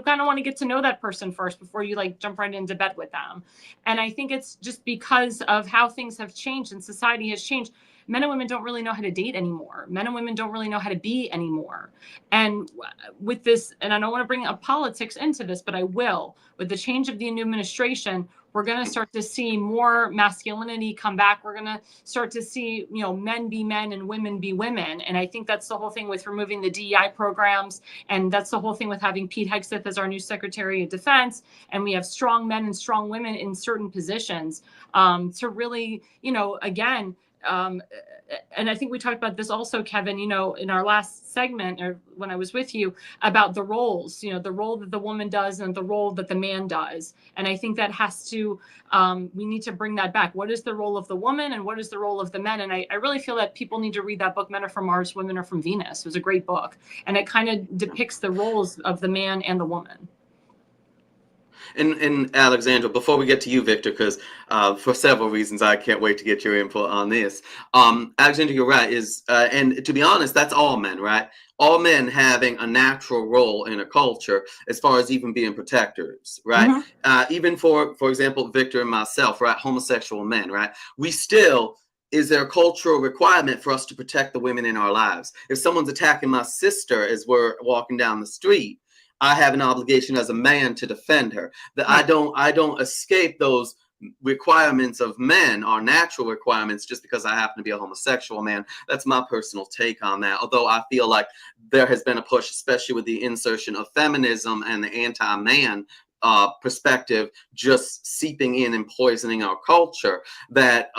kind of want to get to know that person first before you jump right into bed with them. And I think it's just because of how things have changed and society has changed. Men and women don't really know how to date anymore. Men and women don't really know how to be anymore. And with this, and I don't want to bring up politics into this, but I will, with the change of the new administration, we're going to start to see more masculinity come back. We're going to start to see, men be men and women be women. And I think that's the whole thing with removing the DEI programs. And that's the whole thing with having Pete Hegseth as our new Secretary of Defense. And we have strong men and strong women in certain positions to really, again, and I think we talked about this also, Kevin, in our last segment or when I was with you about the roles, the role that the woman does and the role that the man does. And I think that has to, we need to bring that back. What is the role of the woman and what is the role of the men? And I really feel that people need to read that book, Men Are From Mars, Women Are From Venus. It was a great book. And it kind of depicts the roles of the man and the woman. And Alexandra, before we get to you, Victor, because for several reasons I can't wait to get your input on this. Alexandra, you're right. And to be honest, that's all men, right? All men having a natural role in a culture as far as even being protectors, right? Even for example, Victor and myself, right? Homosexual men, right? We still, is there a cultural requirement for us to protect the women in our lives? If someone's attacking my sister as we're walking down the street, I have an obligation as a man to defend her. That I don't escape those requirements of men, our natural requirements, just because I happen to be a homosexual man. That's my personal take on that. Although I feel like there has been a push, especially with the insertion of feminism and the anti-man perspective just seeping in and poisoning our culture, that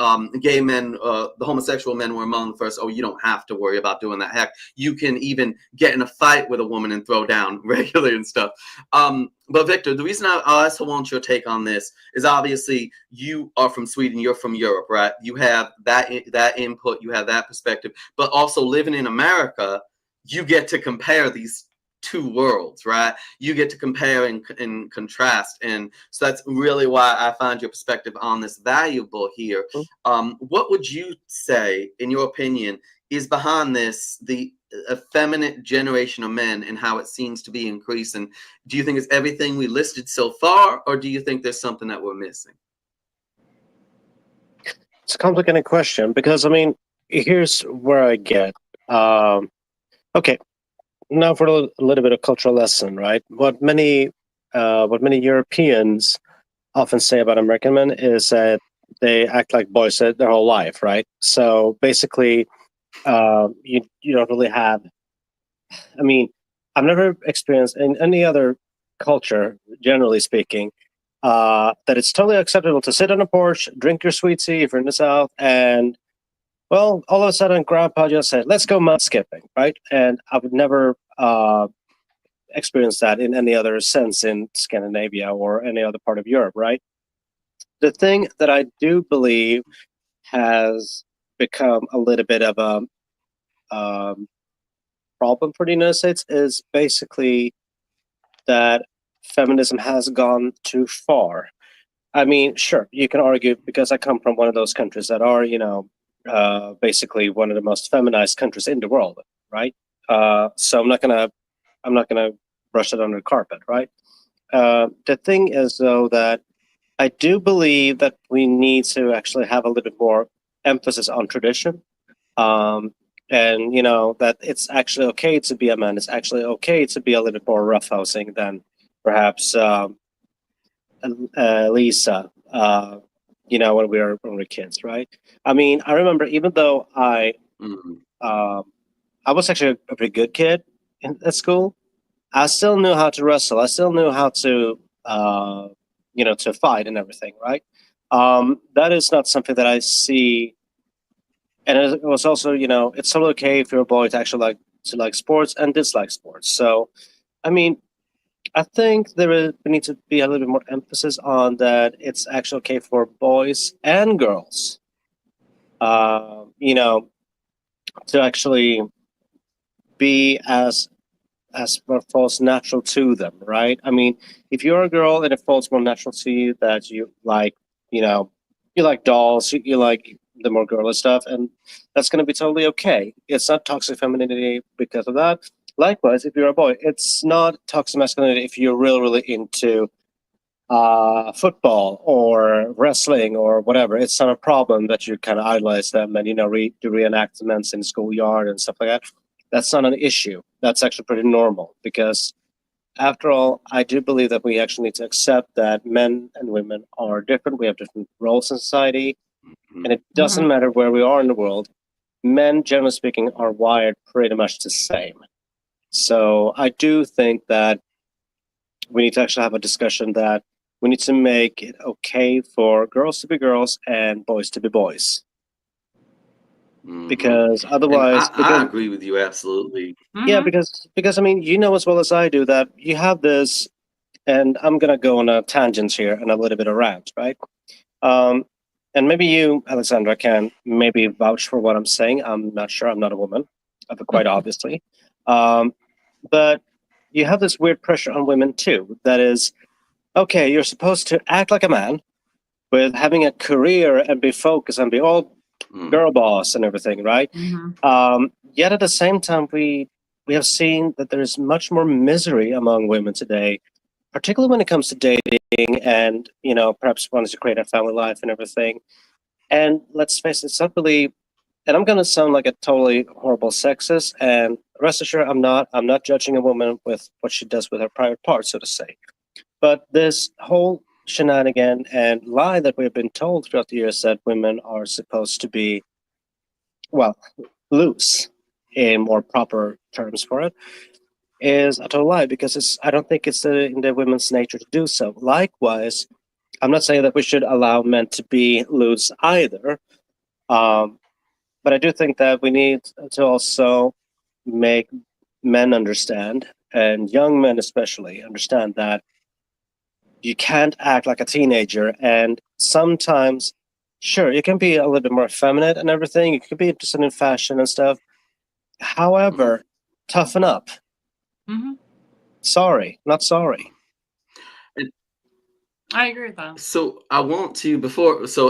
gay men, the homosexual men were among the first, oh, you don't have to worry about doing that. Heck, you can even get in a fight with a woman and throw down regularly and stuff. But Victor, the reason I also want your take on this is obviously you are from Sweden, you're from Europe, right? You have that input, you have that perspective, but also living in America, you get to compare these two worlds, right? You get to compare and contrast, and so that's really why I find your perspective on this valuable here. What would you say, in your opinion, is behind this, the effeminate generation of men, and how it seems to be increasing? Do you think it's everything we listed so far, or do you think there's something that we're missing? It's a complicated question, because I mean, here's where I get okay. Now for a little bit of cultural lesson, right? What many Europeans often say about American men is that they act like boys their whole life, right? So basically, you don't really have. I mean, I've never experienced in any other culture, generally speaking, that it's totally acceptable to sit on a porch, drink your sweet tea if you're in the South, and well, all of a sudden, Grandpa just said, "Let's go mud skipping," right? And I would never experience that in any other sense in Scandinavia or any other part of Europe, right? The thing that I do believe has become a little bit of a problem for the United States is basically that feminism has gone too far. I mean, sure, you can argue, because I come from one of those countries that are, basically one of the most feminized countries in the world, right? So I'm not gonna brush it under the carpet, right? The thing is, though, that I do believe that we need to actually have a little bit more emphasis on tradition, and that it's actually okay to be a man. It's actually okay to be a little bit more roughhousing than perhaps Lisa. When we were kids, right? I mean, I remember, even though I was actually a pretty good kid at school, I still knew how to wrestle. I still knew how to, to fight and everything, right? That is not something that I see. And it was also, it's totally okay if you're a boy to actually like sports and dislike sports. So, I mean, I think there needs to be a little bit more emphasis on that. It's actually okay for boys and girls, to actually be as what falls natural to them, right? I mean, if you're a girl and it falls more natural to you that you like, you like dolls, you like the more girly stuff, and that's going to be totally okay. It's not toxic femininity because of that. Likewise, if you're a boy, it's not toxic masculinity if you're really, really into football or wrestling or whatever. It's not a problem that you kind of idolize them and, do reenactments in schoolyard and stuff like that. That's not an issue. That's actually pretty normal, because after all, I do believe that we actually need to accept that men and women are different. We have different roles in society, and it doesn't matter where we are in the world. Men, generally speaking, are wired pretty much the same. So I do think that we need to actually have a discussion that we need to make it okay for girls to be girls and boys to be boys. Because otherwise, I agree with you absolutely. Yeah, because I mean, as well as I do that you have this, and I'm gonna go on a tangent here and a little bit of rant, right? And maybe you, Alexandra, can maybe vouch for what I'm saying. I'm not sure. I'm not a woman, quite obviously. But you have this weird pressure on women too. That is, okay, you're supposed to act like a man with having a career and be focused and be all girl boss and everything, right? Yet at the same time, we have seen that there is much more misery among women today, particularly when it comes to dating and perhaps wanting to create a family life and everything. And let's face it, it's not really. And I'm gonna sound like a totally horrible sexist. And rest assured, I'm not. I'm not judging a woman with what she does with her private parts, so to say. But this whole shenanigan and lie that we've been told throughout the years that women are supposed to be, well, loose in more proper terms for it, is a total lie because I don't think it's in the women's nature to do so. Likewise, I'm not saying that we should allow men to be loose either, but I do think that we need to also make men understand, and young men especially, understand that you can't act like a teenager. And sometimes, sure, you can be a little bit more effeminate and everything. You can be interested in fashion and stuff. However, toughen up. Sorry, not sorry. I agree with that. So I want to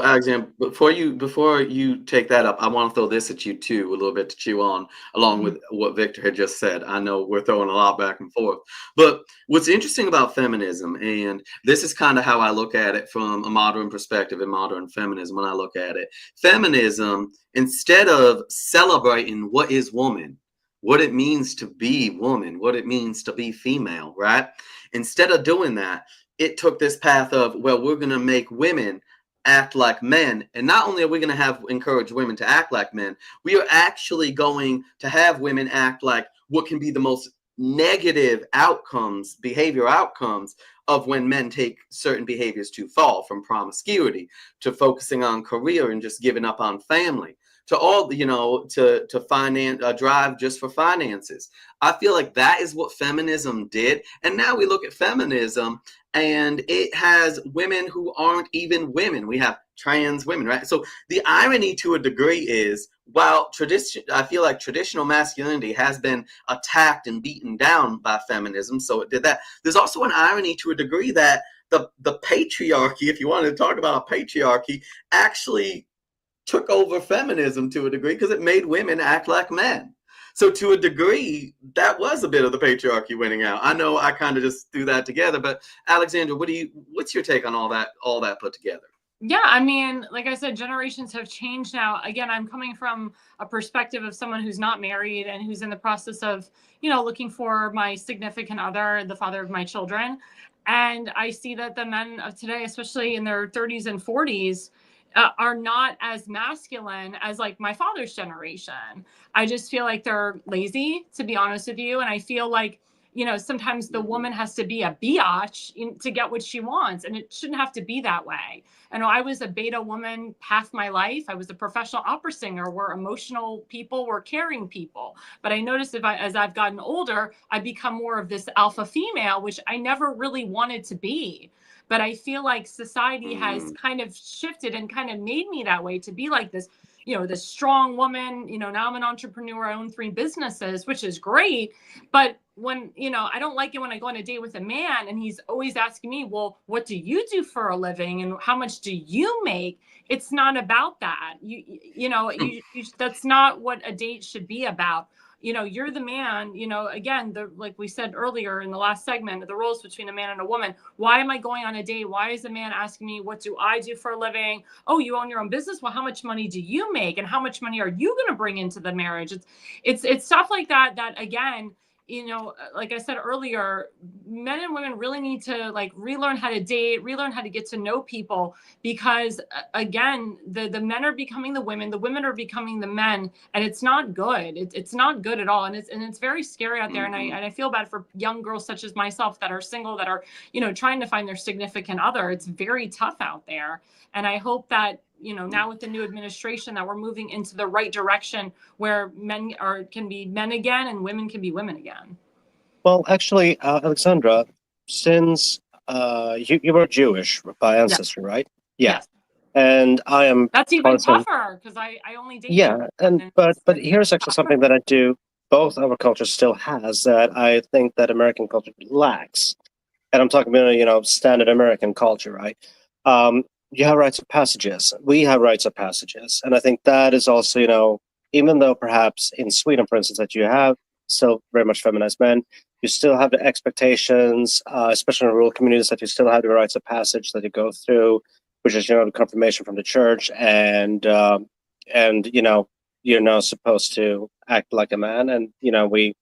Alexander, before you take that up, I want to throw this at you too, a little bit to chew on, along with what Victor had just said. I know we're throwing a lot back and forth, but what's interesting about feminism, and this is kind of how I look at it from a modern perspective and modern feminism. When I look at it, feminism, instead of celebrating what is woman, what it means to be woman, what it means to be female, right? Instead of doing that, it took this path of, well, we're going to make women act like men. And not only are we going to encourage women to act like men, we are actually going to have women act like what can be the most negative outcomes, behavior outcomes of when men take certain behaviors too far, from promiscuity to focusing on career and just giving up on family, to all, to finance, drive just for finances. I feel like that is what feminism did. And now we look at feminism and it has women who aren't even women. We have trans women, right? So the irony to a degree is, while I feel like traditional masculinity has been attacked and beaten down by feminism, so it did that. There's also an irony to a degree that the patriarchy, if you wanted to talk about a patriarchy, actually took over feminism to a degree because it made women act like men. So to a degree, that was a bit of the patriarchy winning out. I know I kind of just threw that together, but Alexandra, what's your take on all that put together? Yeah, I mean, like I said, generations have changed now. Again, I'm coming from a perspective of someone who's not married and who's in the process of, looking for my significant other, the father of my children. And I see that the men of today, especially in their 30s and 40s, are not as masculine as like my father's generation. I just feel like they're lazy, to be honest with you. And I feel like, sometimes the woman has to be a biatch to get what she wants. And it shouldn't have to be that way. I know I was a beta woman half my life. I was a professional opera singer. We're emotional people. We're caring people. But I noticed as I've gotten older, I become more of this alpha female, which I never really wanted to be. But I feel like society has kind of shifted and kind of made me that way, to be like this, this strong woman. Now I'm an entrepreneur. I own 3 businesses, which is great. But when, I don't like it when I go on a date with a man and he's always asking me, well, what do you do for a living? And how much do you make? It's not about that. That's not what a date should be about. You're the man, again, like we said earlier in the last segment, the roles between a man and a woman. Why am I going on a date? Why is a man asking me, what do I do for a living? Oh, you own your own business? Well, how much money do you make? And how much money are you going to bring into the marriage? It's stuff like that, again, like I said earlier, men and women really need to like relearn how to date, relearn how to get to know people, because again, the men are becoming the women are becoming the men, and it's not good. It's not good at all. And it's very scary out there. And I feel bad for young girls such as myself that are single, that are, trying to find their significant other. It's very tough out there. And I hope that, now with the new administration, that we're moving into the right direction where men can be men again and women can be women again. Well, actually, Alexandra, since you were Jewish by ancestry, right? Yeah. Yes. And I am. That's even tougher because I only date. Yeah, but here's actually something that I do. Both our culture still has that I think that American culture lacks. and I'm talking about, standard American culture, right? You have rites of passages. We have rites of passages. And I think that is also, even though perhaps in Sweden, for instance, that you have still very much feminized men, you still have the expectations, especially in rural communities, that you still have the rites of passage that you go through, which is, the confirmation from the church, and you're now supposed to act like a man, and we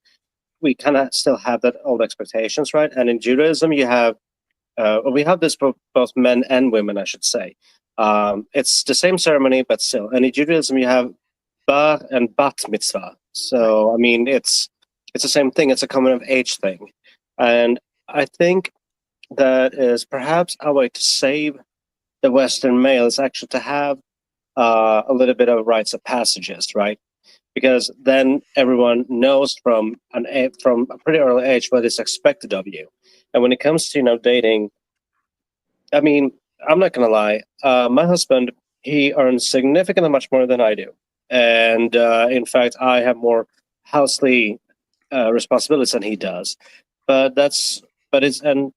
kind of still have that old expectations, right? And in Judaism, we have this both men and women, I should say. It's the same ceremony, but still. And in Judaism, you have bar and bat mitzvah. So I mean, it's the same thing. It's a coming of age thing, and I think that is perhaps a way to save the Western male is actually to have a little bit of rites of passages, right? Because then everyone knows from a pretty early age what is expected of you. And when it comes to dating, I mean, I'm not gonna lie. My husband, he earns significantly much more than I do, and in fact, I have more housely responsibilities than he does. And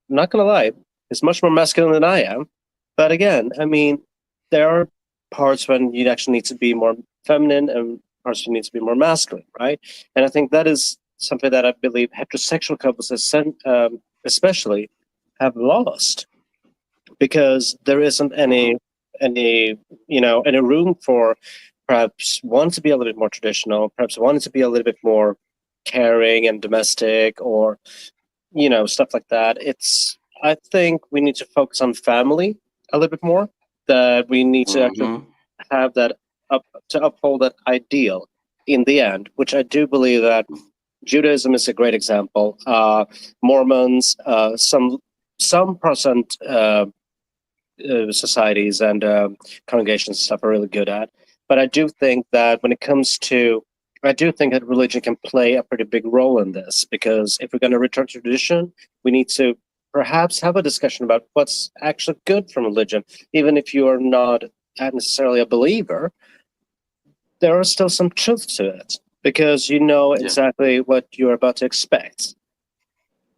not gonna lie, he's much more masculine than I am. But again, I mean, there are parts when you actually need to be more feminine and parts you need to be more masculine, right? And I think that is something that I believe heterosexual couples, especially, have lost, because there isn't any room for perhaps one to be a little bit more traditional, perhaps one to be a little bit more caring and domestic, or stuff like that. I think we need to focus on family a little bit more. That we need to actually have that to uphold that ideal in the end, which I do believe that Judaism is a great example. Mormons, some Protestant societies and congregations and stuff are really good at. But I do think that religion can play a pretty big role in this, because if we're going to return to tradition, we need to perhaps have a discussion about what's actually good from religion. Even if you are not necessarily a believer, there are still some truth to it, because you know exactly what you're about to expect.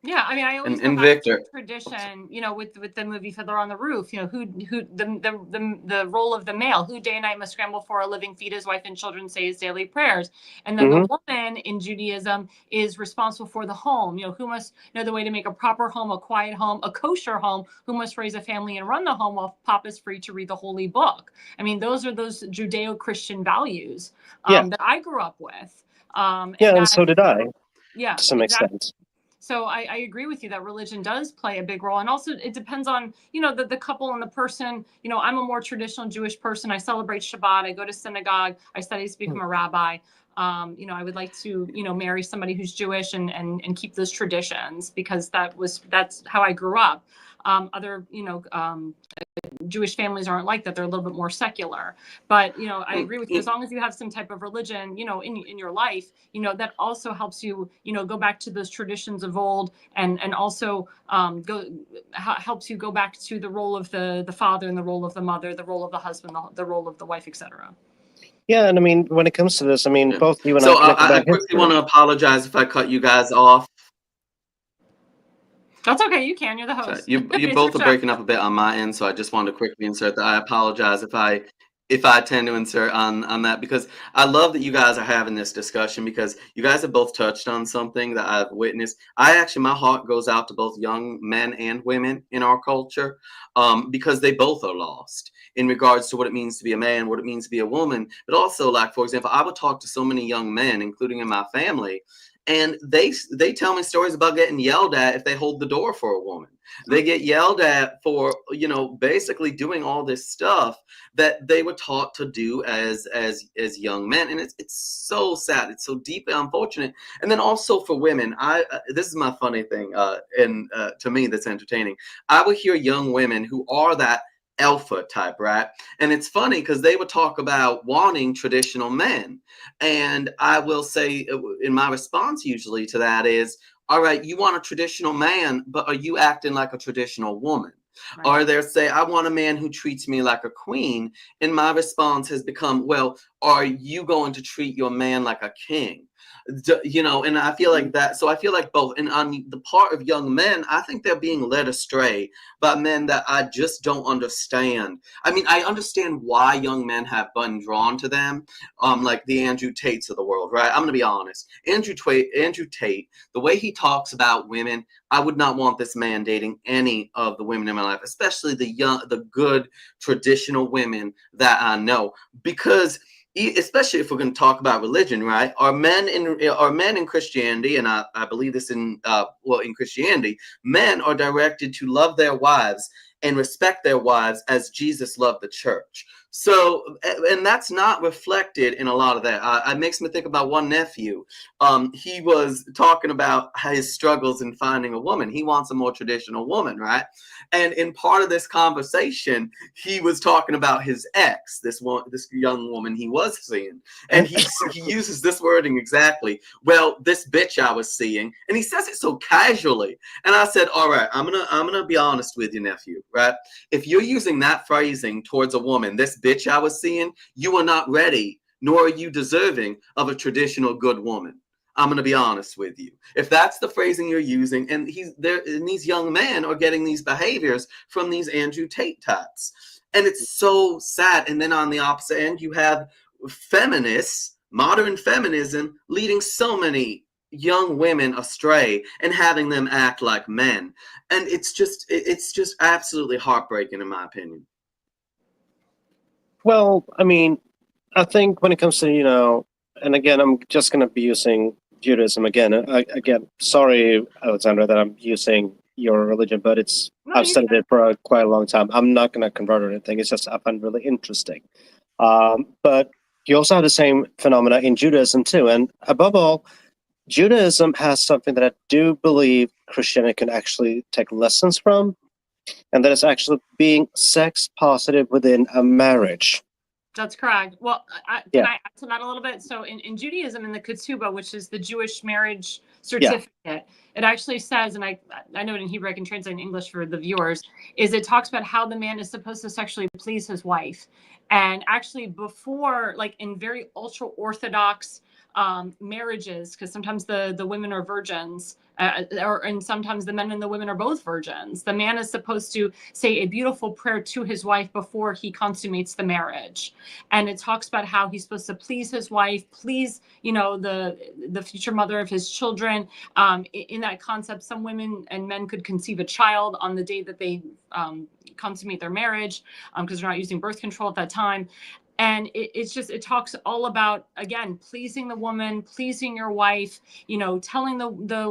Yeah, I mean, I always and go back Victor, to tradition, with the movie Fiddler on the Roof, who the role of the male, who day and night must scramble for a living, feed his wife and children, say his daily prayers. And then the woman in Judaism is responsible for the home, who must know the way to make a proper home, a quiet home, a kosher home, who must raise a family and run the home while Papa is free to read the holy book. I mean, those are those Judeo-Christian values that I grew up with. And so did I. Yeah, to some exactly. extent. So I agree with you that religion does play a big role. And also it depends on, the couple and the person. I'm a more traditional Jewish person. I celebrate Shabbat. I go to synagogue. I study to become a rabbi. I would like to, marry somebody who's Jewish and keep those traditions, because that's how I grew up. Other, Jewish families aren't like that. They're a little bit more secular. But, I agree with you. As long as you have some type of religion, in your life, that also helps you, go back to those traditions of old, and also helps you go back to the role of the father and the role of the mother, the role of the husband, the role of the wife, etc. Yeah, and I mean, when it comes to this, I mean, both you and so I quickly want to apologize if I cut you guys off. That's okay. You can. You're the host. You both are breaking up a bit on my end, so I just wanted to quickly insert that. I apologize if I tend to insert on that, because I love that you guys are having this discussion, because you guys have both touched on something that I've witnessed. My heart goes out to both young men and women in our culture, because they both are lost in regards to what it means to be a man, what it means to be a woman. But also, like, for example, I would talk to so many young men, including in my family, and they tell me stories about getting yelled at if they hold the door for a woman. They get yelled at for, basically doing all this stuff that they were taught to do as young men. And it's so sad. It's so deeply unfortunate. And then also for women, this is my funny thing, and to me that's entertaining. I would hear young women who are that alpha type, right? And it's funny because they would talk about wanting traditional men. And I will say, in my response usually to that is, all right, you want a traditional man, but are you acting like a traditional woman? Right. Or they'll say, I want a man who treats me like a queen. And my response has become, well, are you going to treat your man like a king? You know, and I feel like that. So I feel like both. And on the part of young men, I think they're being led astray by men that I just don't understand. I mean, I understand why young men have been drawn to them, like the Andrew Tates of the world, right? I'm going to be honest. Andrew Tate, the way he talks about women, I would not want this man dating any of the women in my life, especially the good traditional women that I know, because especially if we're going to talk about religion, right? Are men in Christianity, and I believe this in Christianity, men are directed to love their wives and respect their wives as Jesus loved the church. So, and that's not reflected in a lot of that. It makes me think about one nephew. He was talking about his struggles in finding a woman. He wants a more traditional woman, right? And in part of this conversation, he was talking about his ex, this young woman he was seeing, and he uses this wording exactly. Well, this bitch I was seeing, and he says it so casually. And I said, all right, I'm gonna be honest with you, nephew, right? If you're using that phrasing towards a woman, this bitch I was seeing, you are not ready, nor are you deserving of a traditional good woman. I'm going to be honest with you. If that's the phrasing you're using, and these young men are getting these behaviors from these Andrew Tate types, and it's so sad. And then on the opposite end, you have feminists, modern feminism, leading so many young women astray and having them act like men. And it's just absolutely heartbreaking, in my opinion. Well, I mean, I think when it comes to, you know, and again, I'm just going to be using Judaism again. Again, sorry, Alexandra, that I'm using your religion, but I've studied it for quite a long time. I'm not going to convert or anything. It's just I find it really interesting. But you also have the same phenomena in Judaism too. And above all, Judaism has something that I do believe Christianity can actually take lessons from, and that is actually being sex positive within a marriage. That's correct. Well, can I add to that a little bit? So in Judaism, in the Ketubah, which is the Jewish marriage certificate, it actually says, and I know it in Hebrew, I can translate in English for the viewers, is it talks about how the man is supposed to sexually please his wife. And actually before, like in very ultra Orthodox marriages, because sometimes the women are virgins, and sometimes the men and the women are both virgins. The man is supposed to say a beautiful prayer to his wife before he consummates the marriage, and it talks about how he's supposed to please his wife, please, you know, the future mother of his children. In that concept, some women and men could conceive a child on the day that they consummate their marriage, because they're not using birth control at that time. And it talks all about, again, pleasing the woman, pleasing your wife, you know, telling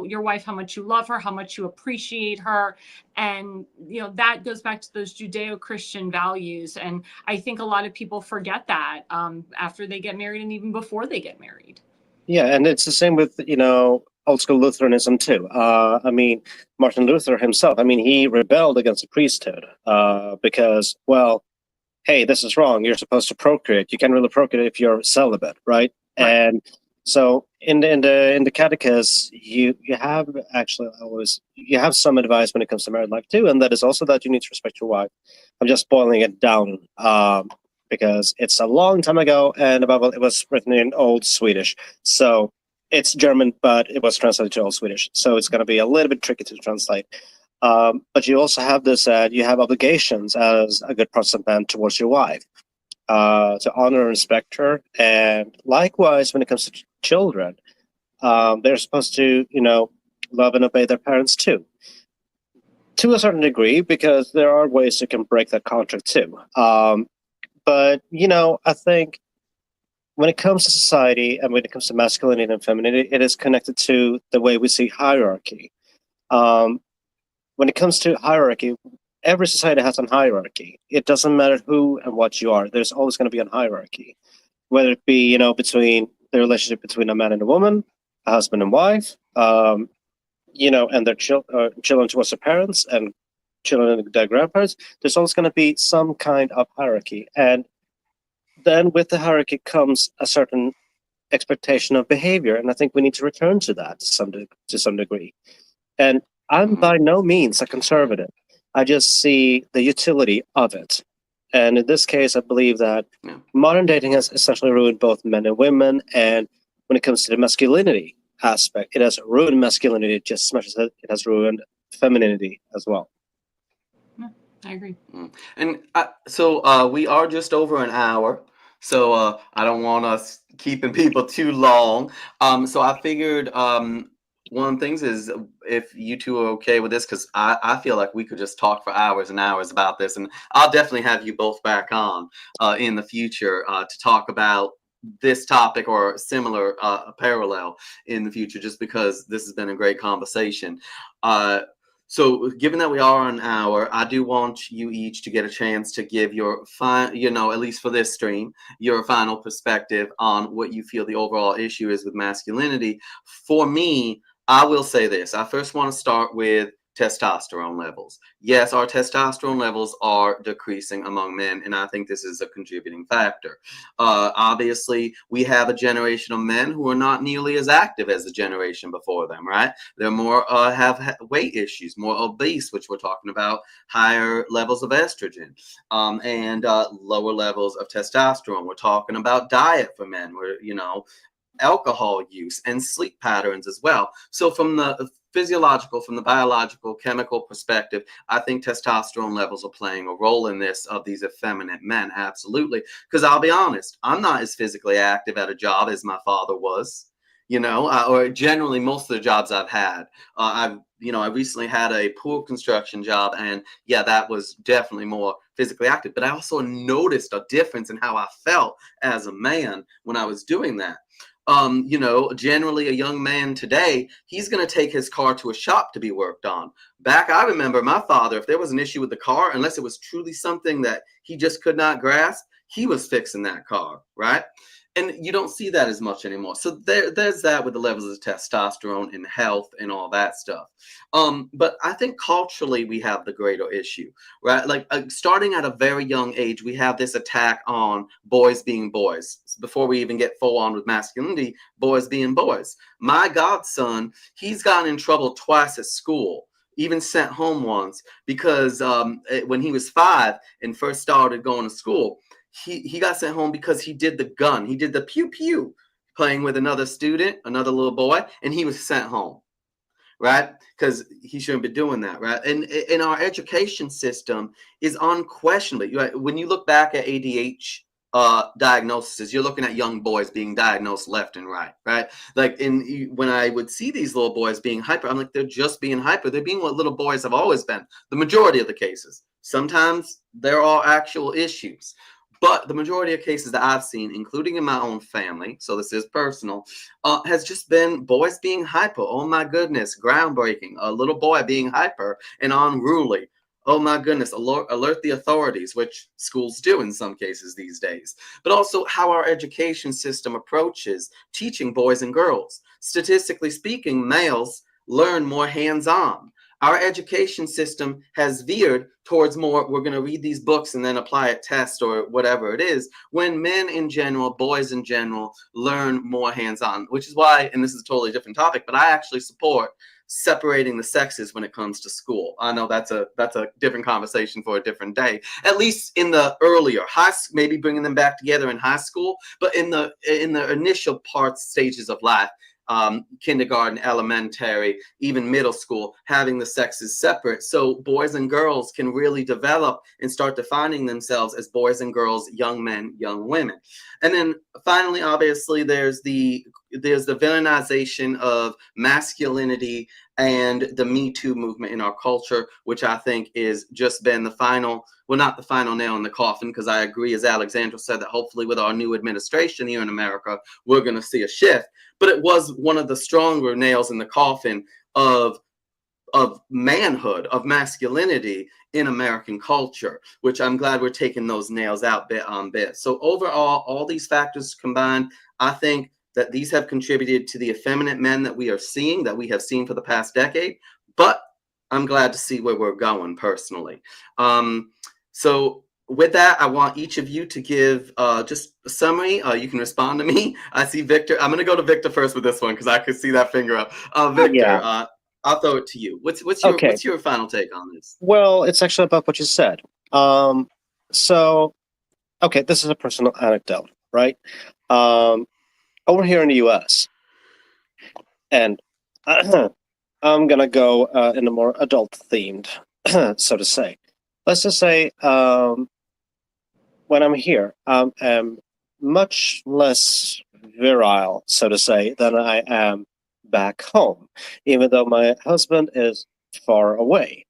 your wife how much you love her, how much you appreciate her. And, you know, that goes back to those Judeo-Christian values. And I think a lot of people forget that after they get married and even before they get married. Yeah, and it's the same with, you know, old school Lutheranism too. I mean, Martin Luther himself, I mean, he rebelled against the priesthood because, well, hey, this is wrong. You're supposed to procreate. You can't really procreate if you're celibate, right? And so in the catechism, you have actually you have some advice when it comes to married life too, and that is also that you need to respect your wife. I'm just boiling it down because it's a long time ago, and above all, it was written in Old Swedish. So it's German, but it was translated to Old Swedish. So it's going to be a little bit tricky to translate. But you also have this, you have obligations as a good Protestant man towards your wife, to honor and respect her. And likewise, when it comes to children, they're supposed to, you know, love and obey their parents too. To a certain degree, because there are ways you can break that contract too. But, you know, I think when it comes to society and when it comes to masculinity and femininity, it is connected to the way we see hierarchy. When it comes to hierarchy, every society has a hierarchy. It doesn't matter who and what you are. There's always going to be a hierarchy, whether it be, you know, between the relationship between a man and a woman, a husband and wife, you know, and their children towards their parents and children and their grandparents. There's always going to be some kind of hierarchy. And then with the hierarchy comes a certain expectation of behavior. And I think we need to return to that to some degree. And I'm by no means a conservative. I just see the utility of it. And in this case, I believe that modern dating has essentially ruined both men and women. And when it comes to the masculinity aspect. It has ruined masculinity just as much as it has ruined femininity as well. I agree. And so we are just over an hour, so I don't want us keeping people too long. So I figured one of the things is if you two are okay with this, because I feel like we could just talk for hours and hours about this, and I'll definitely have you both back on in the future to talk about this topic or similar parallel in the future, just because this has been a great conversation. So given that we are an hour, I do want you each to get a chance to give your at least for this stream, your final perspective on what you feel the overall issue is with masculinity. For me, I will say this. I first want to start with testosterone levels. Yes, our testosterone levels are decreasing among men, and I think this is a contributing factor. Obviously, we have a generation of men who are not nearly as active as the generation before them, right? They're more have weight issues, more obese, which we're talking about, higher levels of estrogen, and lower levels of testosterone. We're talking about diet for men, where alcohol use and sleep patterns as well. So from the physiological, from the biological, chemical perspective, I think testosterone levels are playing a role in this of these effeminate men. Absolutely. Because I'll be honest, I'm not as physically active at a job as my father was, or generally most of the jobs I've had. I recently had a pool construction job, and yeah, that was definitely more physically active. But I also noticed a difference in how I felt as a man when I was doing that. Generally a young man today, he's going to take his car to a shop to be worked on. Back, I remember my father, if there was an issue with the car, unless it was truly something that he just could not grasp, he was fixing that car, right? And you don't see that as much anymore. So there's that with the levels of testosterone in health and all that stuff. But I think culturally we have the greater issue, right? Like starting at a very young age, we have this attack on boys being boys. Before we even get full on with masculinity, boys being boys. My godson, he's gotten in trouble twice at school, even sent home once, because when he was 5 and first started going to school, he got sent home because he did the gun. He did the pew pew playing with another student, another little boy, and he was sent home, right? Because he shouldn't be doing that, right? And in our education system is unquestionably, right? When you look back at ADH diagnoses, you're looking at young boys being diagnosed left and right? Like when I would see these little boys being hyper, I'm like, they're just being hyper. They're being what little boys have always been. The majority of the cases. Sometimes there are actual issues. But the majority of cases that I've seen, including in my own family, so this is personal, has just been boys being hyper. Oh my goodness, groundbreaking. A little boy being hyper and unruly. Oh my goodness, alert the authorities, which schools do in some cases these days. But also how our education system approaches teaching boys and girls. Statistically speaking, males learn more hands-on. Our education system has veered towards more, we're going to read these books and then apply a test or whatever it is, when men in general, boys in general, learn more hands-on, which is why, and this is a totally different topic, but I actually support separating the sexes when it comes to school. I know that's a different conversation for a different day, at least in the earlier maybe bringing them back together in high school, but in the initial stages of life, kindergarten, elementary, even middle school, having the sexes separate so boys and girls can really develop and start defining themselves as boys and girls, young men, young women. And then finally, obviously, there's the villainization of masculinity and the Me Too movement in our culture, which I think is just been the final, well, not the final nail in the coffin, because I agree, as Alexandra said, that hopefully with our new administration here in America, we're going to see a shift. But it was one of the stronger nails in the coffin of manhood, of masculinity in American culture, which I'm glad we're taking those nails out bit on bit. So overall, all these factors combined, I think that these have contributed to the effeminate men that we have seen for the past decade. But I'm glad to see where we're going personally. So with that, I want each of you to give just a summary. You can respond to me. I see Victor. I'm going to go to Victor first with this one because I could see that finger up. Victor, yeah. I'll throw it to you. What's your final take on this? Well, it's actually about what you said. So, okay, this is a personal anecdote, right? over here in the US, and I'm gonna go in a more adult themed, so to say. Let's just say when I'm here, I'm much less virile, so to say, than I am back home, even though my husband is far away.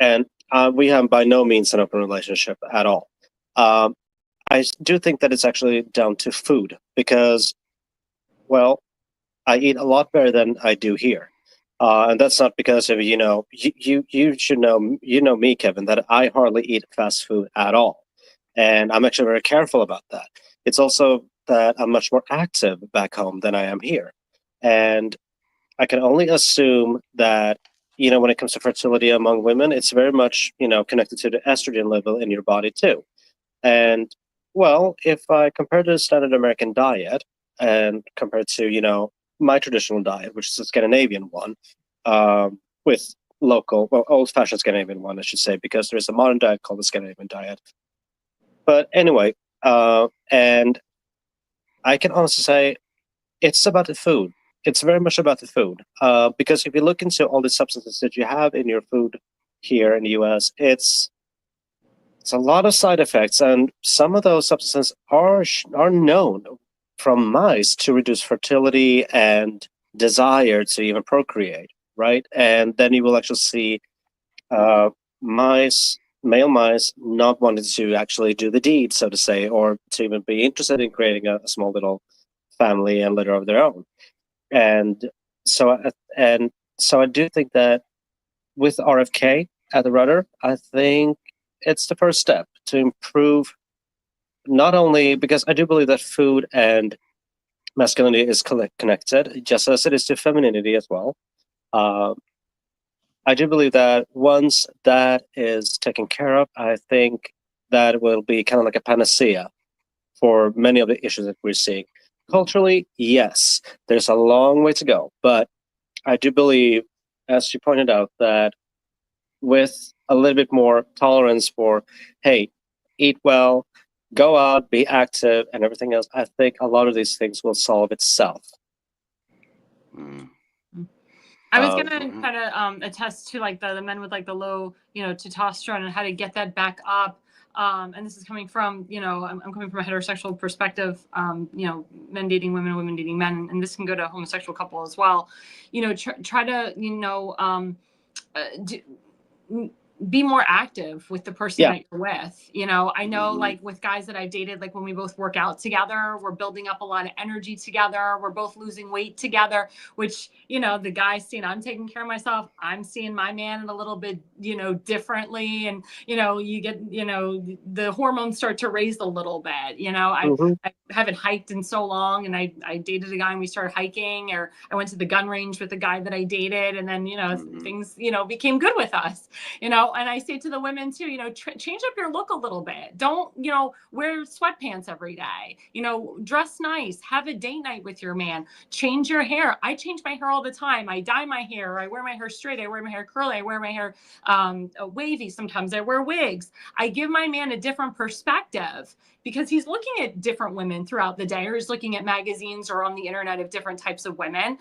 And we have by no means an open relationship at all. I do think that it's actually down to food because, well, I eat a lot better than I do here. And that's not because of, you should know, me, Kevin, that I hardly eat fast food at all. And I'm actually very careful about that. It's also that I'm much more active back home than I am here. And I can only assume that, when it comes to fertility among women, it's very much, connected to the estrogen level in your body too. And, well, if I compare to the standard American diet and compared to, my traditional diet, which is a Scandinavian one, with old-fashioned Scandinavian one, I should say, because there is a modern diet called the Scandinavian diet. But anyway, and I can honestly say it's about the food. It's very much about the food. Because if you look into all the substances that you have in your food here in the US, it's a lot of side effects, and some of those substances are known from mice to reduce fertility and desire to even procreate, right? And then you will actually see male mice not wanting to actually do the deed, so to say, or to even be interested in creating a small little family and litter of their own. And so I do think that with RFK at the rudder, I think it's the first step to improve, not only because I do believe that food and masculinity is connected, just as it is to femininity as well. I do believe that once that is taken care of, I think that will be kind of like a panacea for many of the issues that we're seeing. Culturally, yes, there's a long way to go, but I do believe, as you pointed out, that with a little bit more tolerance for, hey, eat well, go out, be active, and everything else, I think a lot of these things will solve itself. I was gonna kind of attest to like the men with like the low, testosterone and how to get that back up. And this is coming from, I'm coming from a heterosexual perspective, men dating women, women dating men, and this can go to a homosexual couple as well. Try to, be more active with the person that you're with. I know like with guys that I've dated, like when we both work out together, we're building up a lot of energy together. We're both losing weight together, which, the guy's seeing I'm taking care of myself. I'm seeing my man a little bit, differently. And, you get, the hormones start to raise a little bit, I haven't hiked in so long, and I dated a guy and we started hiking, or I went to the gun range with the guy that I dated. And then, things, became good with us, and I say to the women too, change up your look a little bit. Don't, wear sweatpants every day, dress nice, have a date night with your man, change your hair. I change my hair all the time. I dye my hair. I wear my hair straight. I wear my hair curly. I wear my hair wavy. Sometimes I wear wigs. I give my man a different perspective because he's looking at different women throughout the day, or he's looking at magazines or on the internet of different types of women.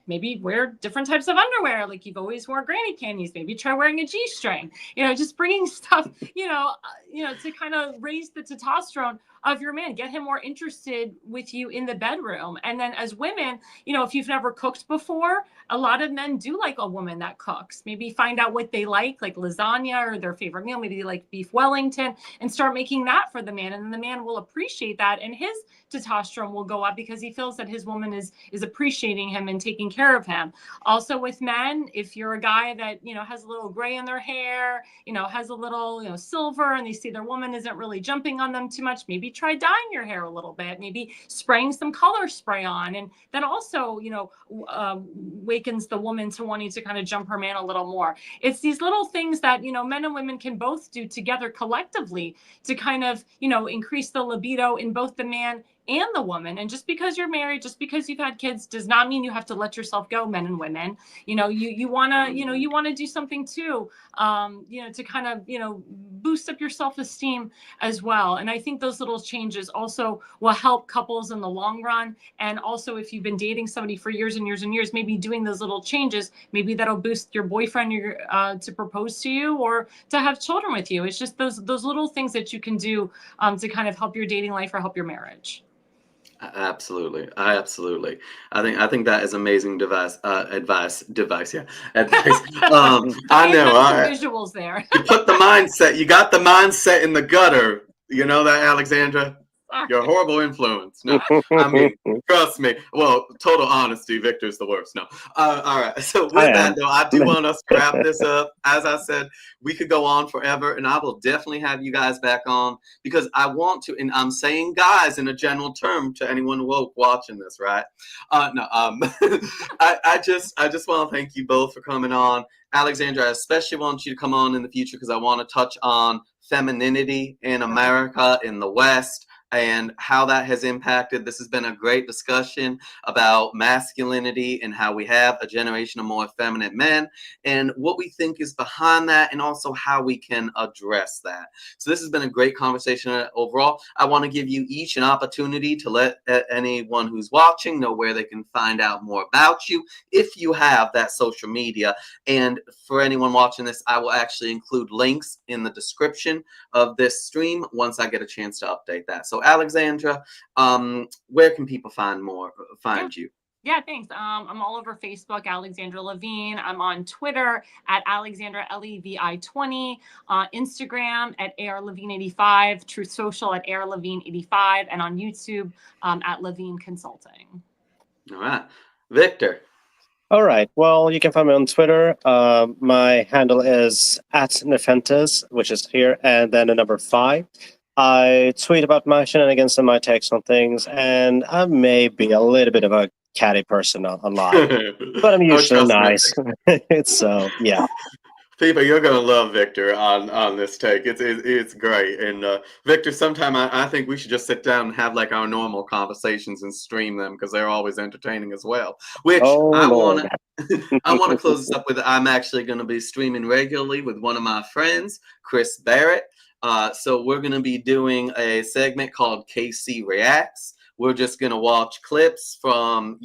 Maybe wear different types of underwear. Like you've always worn granny panties. Maybe try wearing a G-string. Just bringing stuff, to kind of raise the testosterone of your man, get him more interested with you in the bedroom. And then as women, if you've never cooked before, a lot of men do like a woman that cooks. Maybe find out what they like lasagna or their favorite meal. Maybe they like beef Wellington, and start making that for the man. And then the man will appreciate that, and his testosterone will go up because he feels that his woman is appreciating him and taking care of him. Also with men, if you're a guy that, has a little gray in their hair, has a little, silver, and they see their woman isn't really jumping on them too much, maybe try dyeing your hair a little bit, maybe spraying some color spray on. And then also, wakens the woman to wanting to kind of jump her man a little more. It's these little things that, men and women can both do together collectively to kind of, increase the libido in both the man and the woman. And just because you're married, just because you've had kids, does not mean you have to let yourself go, men and women. You want to do something too, to kind of, boost up your self-esteem as well. And I think those little changes also will help couples in the long run. And also, if you've been dating somebody for years and years and years, maybe doing those little changes, maybe that'll boost your boyfriend to propose to you or to have children with you. It's just those little things that you can do to kind of help your dating life or help your marriage. Absolutely. I think that is amazing advice. Yeah. Advice. I know. Visuals there. You put the mindset. You got the mindset in the gutter. You know that, Alexandra? You're a horrible influence. No, I mean, trust me. Well, total honesty, Victor's the worst. No. All right. So with that, though, I do want us to wrap this up. As I said, we could go on forever, and I will definitely have you guys back on because I want to, and I'm saying guys in a general term to anyone woke watching this, right? No. I just want to thank you both for coming on. Alexandra, I especially want you to come on in the future because I want to touch on femininity in America, in the West, and how that has impacted. This has been a great discussion about masculinity and how we have a generation of more effeminate men and what we think is behind that and also how we can address that. So this has been a great conversation overall. I want to give you each an opportunity to let anyone who's watching know where they can find out more about you if you have that social media. And for anyone watching this, I will actually include links in the description of this stream once I get a chance to update that. So Alexandra, where can people find you? Yeah, thanks. I'm all over Facebook, Alexandra Levine. I'm on Twitter at Alexandra LEVI20, Instagram at ARLevine85, Truth Social at ARLevine85, and on YouTube at Levine Consulting. All right. Victor. All right. Well, you can find me on Twitter. My handle is @Nefentes, which is here, and then the number 5. I tweet about my shenanigans and my takes on things, and I may be a little bit of a catty person online, but I'm usually nice. So, yeah. People, you're gonna love Victor on this take. It's great. And Victor, sometime I think we should just sit down and have like our normal conversations and stream them because they're always entertaining as well. Which I want to close this up with. I'm actually going to be streaming regularly with one of my friends, Chris Barrett. So we're going to be doing a segment called KC Reacts. We're just going to watch clips from,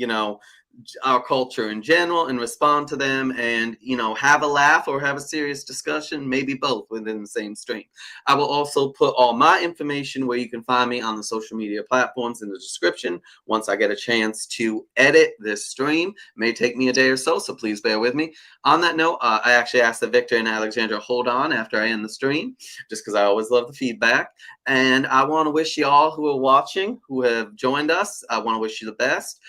our culture in general and respond to them and, have a laugh or have a serious discussion, maybe both within the same stream. I will also put all my information where you can find me on the social media platforms in the description once I get a chance to edit this stream. It may take me a day or so please bear with me. On that note, I actually asked that Victor and Alexandra hold on after I end the stream, just because I always love the feedback. And I want to wish you all who are watching, who have joined us, I want to wish you the best.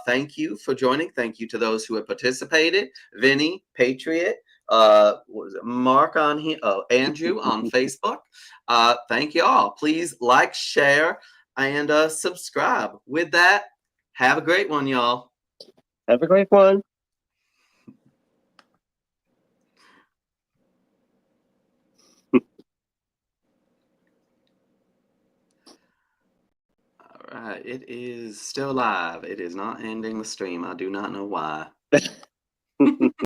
Thank you for joining. Thank you to those who have participated. Vinny, Patriot, Mark on here, Andrew on Facebook. Thank you all. Please like, share, and subscribe. With that, have a great one, y'all. Have a great one. All right, it is still live. It is not ending the stream. I do not know why.